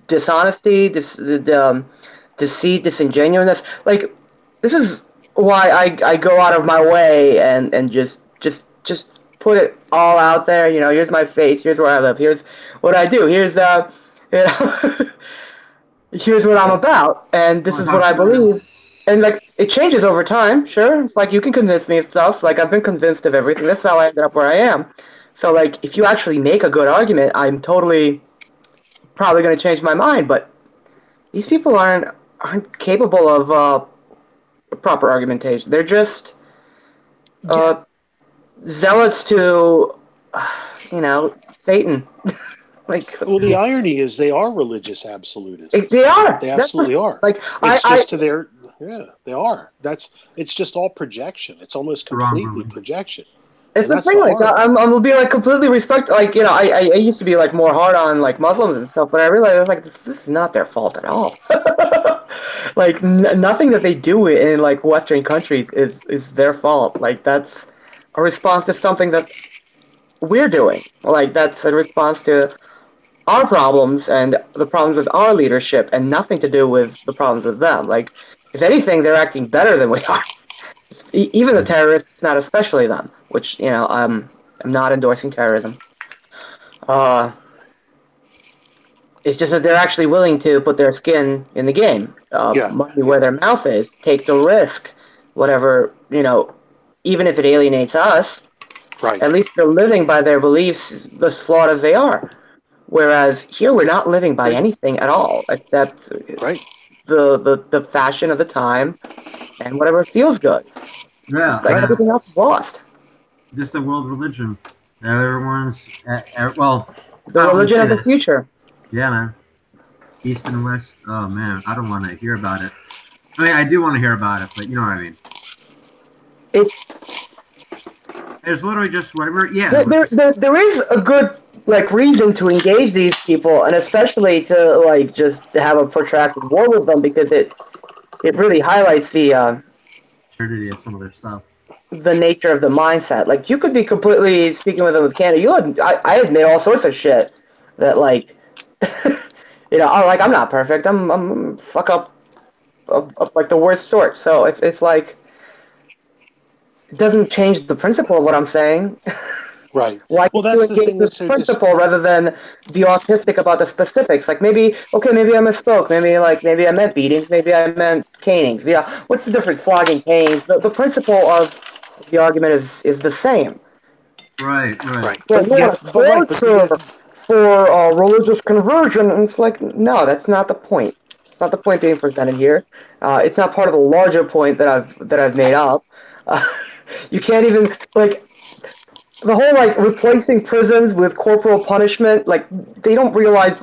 dishonesty, deceit, disingenuousness. This is why I go out of my way and just put it all out there. Here's my face. Here's where I live. Here's what I do. Here's here's what I'm about, and this is what I believe. And it changes over time. Sure, it's you can convince me of stuff. I've been convinced of everything. That's how I ended up where I am. So, like, if you actually make a good argument, I'm totally probably going to change my mind. But these people aren't capable of proper argumentation. They're just zealots to, Satan. Like, well, the irony is they are religious absolutists. They are. They absolutely are. Like, it's just to their. Yeah, they are. It's just all projection. It's almost completely projection. It's the thing. Like, I'm gonna be like completely respect. Like, I used to be like more hard on like Muslims and stuff, but I realized like this is not their fault at all. Like, nothing that they do in like Western countries is their fault. Like, that's a response to something that we're doing. Like, that's a response to our problems and the problems with our leadership, and nothing to do with the problems with them. Like, if anything, they're acting better than we are. Even the terrorists, not especially them. Which, I'm not endorsing terrorism. It's just that they're actually willing to put their skin in the game. Money where their mouth is. Take the risk. Whatever, even if it alienates us. Right. At least they're living by their beliefs, as flawed as they are. Whereas here, we're not living by anything at all, except the fashion of the time and whatever feels good. Yeah. Like, everything else is lost. Just a world religion. Everyone's the religion of the future. Yeah, man. East and West. Oh man, I don't want to hear about it. I mean, I do want to hear about it, but you know what I mean. It's literally just whatever. Yeah. There is a good reason to engage these people, and especially to just to have a protracted war with them, because it really highlights the absurdity of some of their stuff. The nature of the mindset. Like, you could be completely speaking with them with candor. I admit all sorts of shit that I'm not perfect. I'm fuck up of like the worst sort. So it's like, it doesn't change the principle of what I'm saying. Right. Why that's the thing. This principle rather than be autistic about the specifics. Like, maybe I misspoke. Maybe I meant beatings. Maybe I meant canings. Yeah. What's the difference? Flogging, canings. The principle of the argument is the same. Right. For religious conversion, and it's like, no, that's not the point. It's not the point being presented here. It's not part of the larger point that I've made up. You can't even the whole replacing prisons with corporal punishment. They don't realize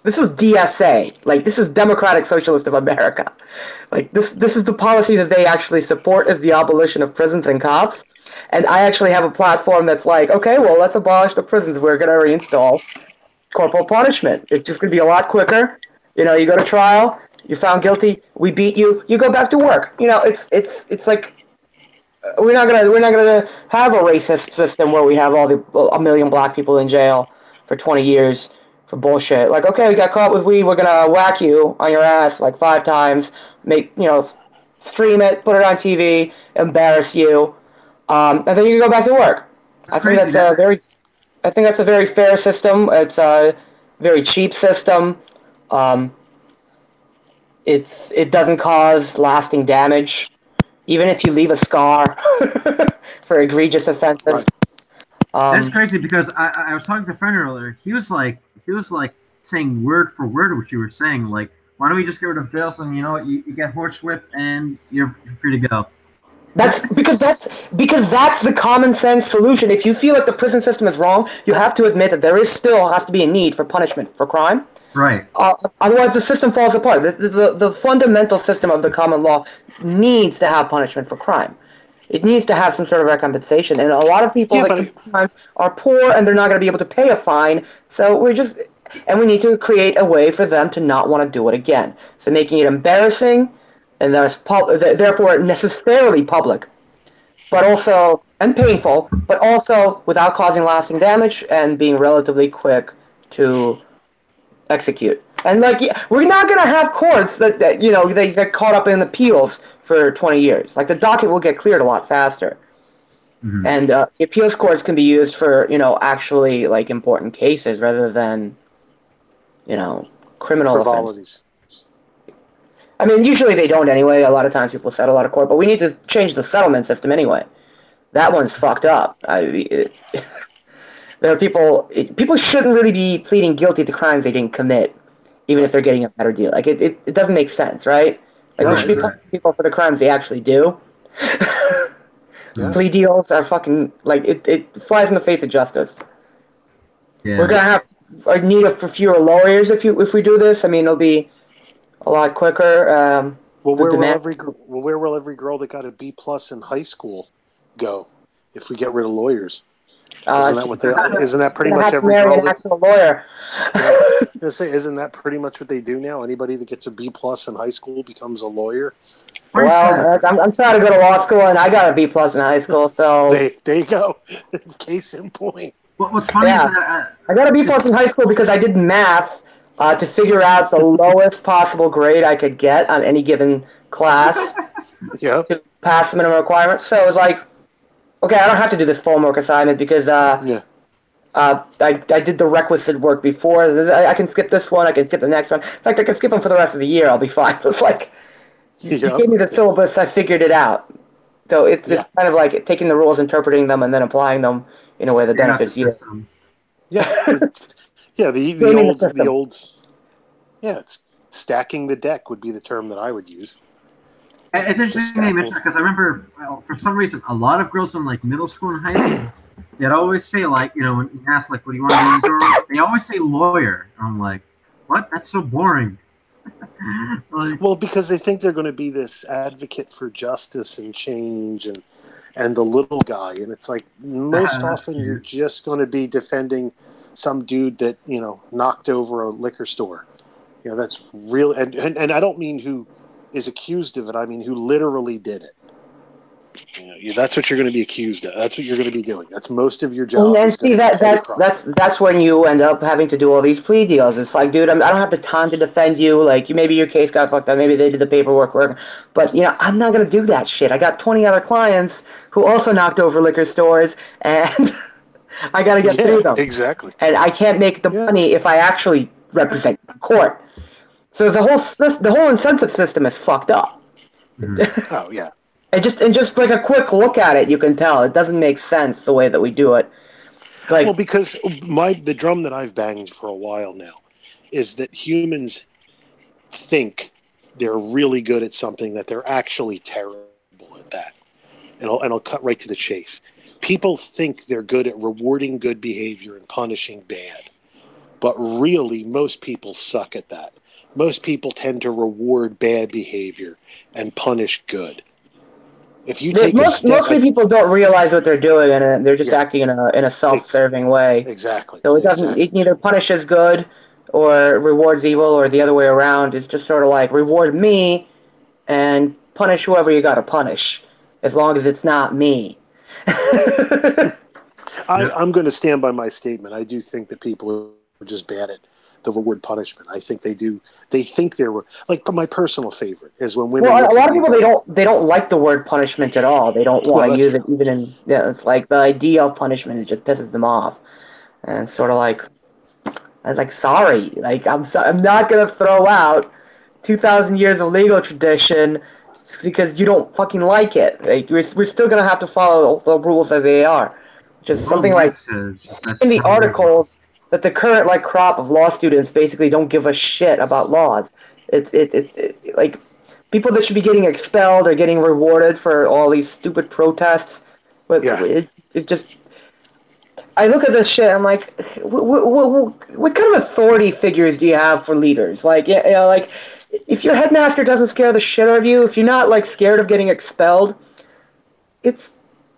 this is DSA. This is Democratic Socialist of America. This is the policy that they actually support, is the abolition of prisons and cops. And I actually have a platform that's like, okay, well, let's abolish the prisons. We're going to reinstall corporal punishment. It's just going to be a lot quicker. You go to trial, you're found guilty, we beat you, you go back to work. It's like, we're not gonna have a racist system where we have a million black people in jail for 20 years for bullshit. Like, okay, we got caught with weed, we're gonna whack you on your ass 5 times, stream it, put it on TV, embarrass you, and then you can go back to work. I think that's a very fair system. It's a very cheap system. It doesn't cause lasting damage, even if you leave a scar for egregious offenses. That's crazy, because I was talking to a friend earlier. He was like saying word for word what you were saying. Like, why don't we just get rid of bails and you get horsewhipped and you're free to go. That's because that's the common sense solution. If you feel like the prison system is wrong, you have to admit that there still has to be a need for punishment for crime. Right. Otherwise, the system falls apart. The fundamental system of the common law needs to have punishment for crime. It needs to have some sort of recompensation. And a lot of people that commit crimes are poor, and they're not going to be able to pay a fine. So we need to create a way for them to not want to do it again. So making it embarrassing, and therefore necessarily public, and painful, but also without causing lasting damage and being relatively quick to execute. And we're not going to have courts that they get caught up in appeals for 20 years. The docket will get cleared a lot faster. Mm-hmm. And the appeals courts can be used for actually important cases rather than criminal offenses. I mean, usually they don't anyway. A lot of times people settle out of court, but we need to change the settlement system anyway. That one's fucked up. There are people shouldn't really be pleading guilty to crimes they didn't commit, even if they're getting a better deal. Like it doesn't make sense, right? Like we should be punishing people for the crimes they actually do. Plea deals are fucking like it flies in the face of justice. Yeah. We're gonna have need for fewer lawyers if we do this. I mean, it'll be a lot quicker. Where will every girl that got a B+ in high school go if we get rid of lawyers? Isn't that pretty much every girl? An actual lawyer. Isn't that pretty much what they do now? Anybody that gets a B+ in high school becomes a lawyer. Well, I'm trying to go to law school, and I got a B+ in high school, so there you go. Case in point. What's funny is that I got a B+ in high school because I did math to figure out the lowest possible grade I could get on any given class to pass the minimum requirements. So it was like, okay, I don't have to do this homework assignment because I did the requisite work before. I can skip this one. I can skip the next one. In fact, I can skip them for the rest of the year. I'll be fine. It's like you gave me the syllabus. I figured it out. So it's kind of like taking the rules, interpreting them, and then applying them in a way that benefits you. The old it's stacking the deck would be the term that I would use. It's interesting you mention that because I remember for some reason a lot of girls in like middle school and high school they'd always say like when you ask like what do you want to be a girl, they always say lawyer. And I'm like, what? That's so boring. Well, because they think they're going to be this advocate for justice and change and the little guy, and it's like most often you're just going to be defending some dude that knocked over a liquor store. That's real, and I don't mean who is accused of it. I mean who literally did it. That's what you're going to be accused of. That's what you're going to be doing. That's most of your job. And see that's when you end up having to do all these plea deals. It's like, dude, I don't have the time to defend you. Like, maybe your case got fucked up. Maybe they did the paperwork work. But I'm not going to do that shit. I got 20 other clients who also knocked over liquor stores, and I got to get through them. Exactly. And I can't make the money if I actually represent the court. So the whole incentive system is fucked up. Oh yeah. And just like a quick look at it, you can tell it doesn't make sense the way that we do it. Like, well, because the drum that I've banged for a while now is that humans think they're really good at something that they're actually terrible at that. And I'll cut right to the chase. People think they're good at rewarding good behavior and punishing bad. But really, most people suck at that. Most people tend to reward bad behavior and punish good. If you take most people don't realize what they're doing, and they're just acting in a self-serving way. Exactly. So it neither punishes good or rewards evil or the other way around. It's just sort of like reward me and punish whoever you got to punish, as long as it's not me. I'm going to stand by my statement. I do think that people are just bad at the reward punishment. I think they do. They think they're like. My personal favorite is when women. Well, a lot of people they don't like the word punishment at all. They don't want to use it even in. Yeah, it's like the idea of punishment it just pisses them off, and it's sort of like, I was like, sorry, like I'm not gonna throw out 2,000 years of legal tradition because you don't fucking like it. Like we're still gonna have to follow the rules as they are. Just something like in the articles. That the current crop of law students basically don't give a shit about laws. It's like people that should be getting expelled or getting rewarded for all these stupid protests. But it's just. I look at this shit. I'm like, what kind of authority figures do you have for leaders? Like, like if your headmaster doesn't scare the shit out of you, if you're not scared of getting expelled,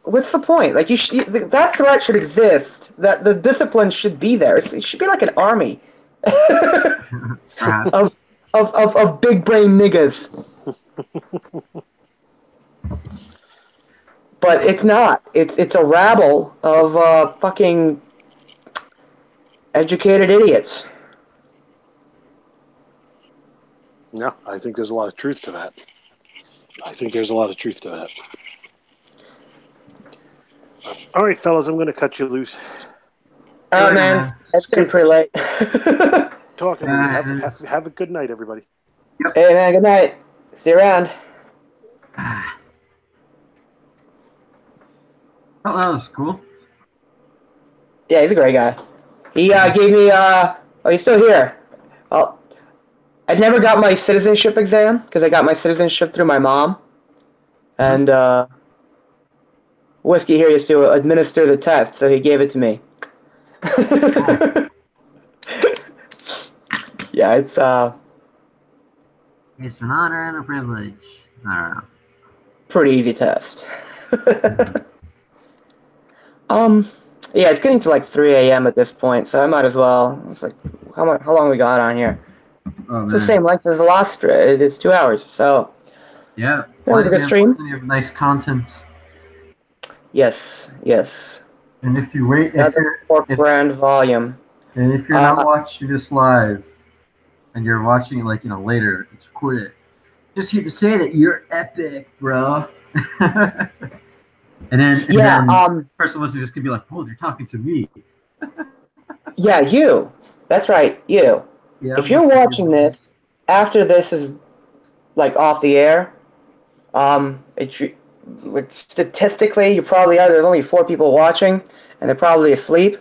what's the point? Like that threat should exist. That the discipline should be there. It should be like an army of big brain niggas. But it's not. It's a rabble of fucking educated idiots. No, I think there's a lot of truth to that. All right, fellas, I'm going to cut you loose. All right, man. It's getting pretty late. Talking to you. Have a good night, everybody. Yep. Hey, man, good night. See you around. Oh, that was cool. Yeah, he's a great guy. He gave me. Oh, he's still here. Well, I never got my citizenship exam because I got my citizenship through my mom, and Whiskey here used to administer the test, so he gave it to me. Yeah, it's It's an honor and a privilege. I don't know. Pretty easy test. Yeah, it's getting to like 3 a.m. at this point, so I might as well. It's like, how long we got on here? Oh, it's the same length as the last. It's 2 hours, so yeah, that was a good stream. You have nice content. Yes. And if you wait, Orcbrand volume. And if you're not watching this live, and you're watching it like later, it's recorded. Just here to say that you're epic, bro. And then the person listening just could be like, "Oh, they're talking to me." Yeah, you. That's right, you. Yeah, if you're watching this after this is like off the air, statistically, you probably are. There's only 4 people watching, and they're probably asleep.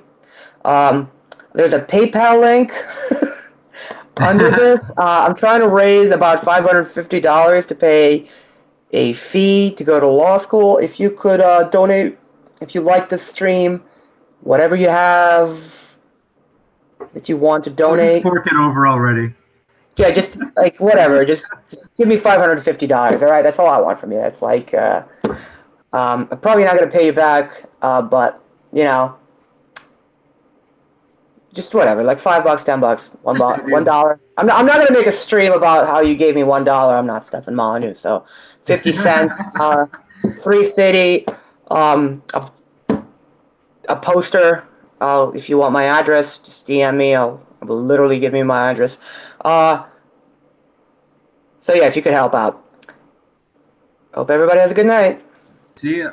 There's a PayPal link under this. I'm trying to raise about $550 to pay a fee to go to law school. If you could donate, if you like the stream, whatever you have that you want to donate. Just fork it over already. Yeah, just like whatever. just give me $550. All right, that's all I want from you. That's like I'm probably not gonna pay you back, but just whatever, like $5, $10, $1. I'm not gonna make a stream about how you gave me $1. I'm not Stefan Molyneux, so 50 cents, $3.50, a poster. If you want my address, just DM me. I will literally give me my address. So yeah, if you could help out. Hope everybody has a good night. See ya.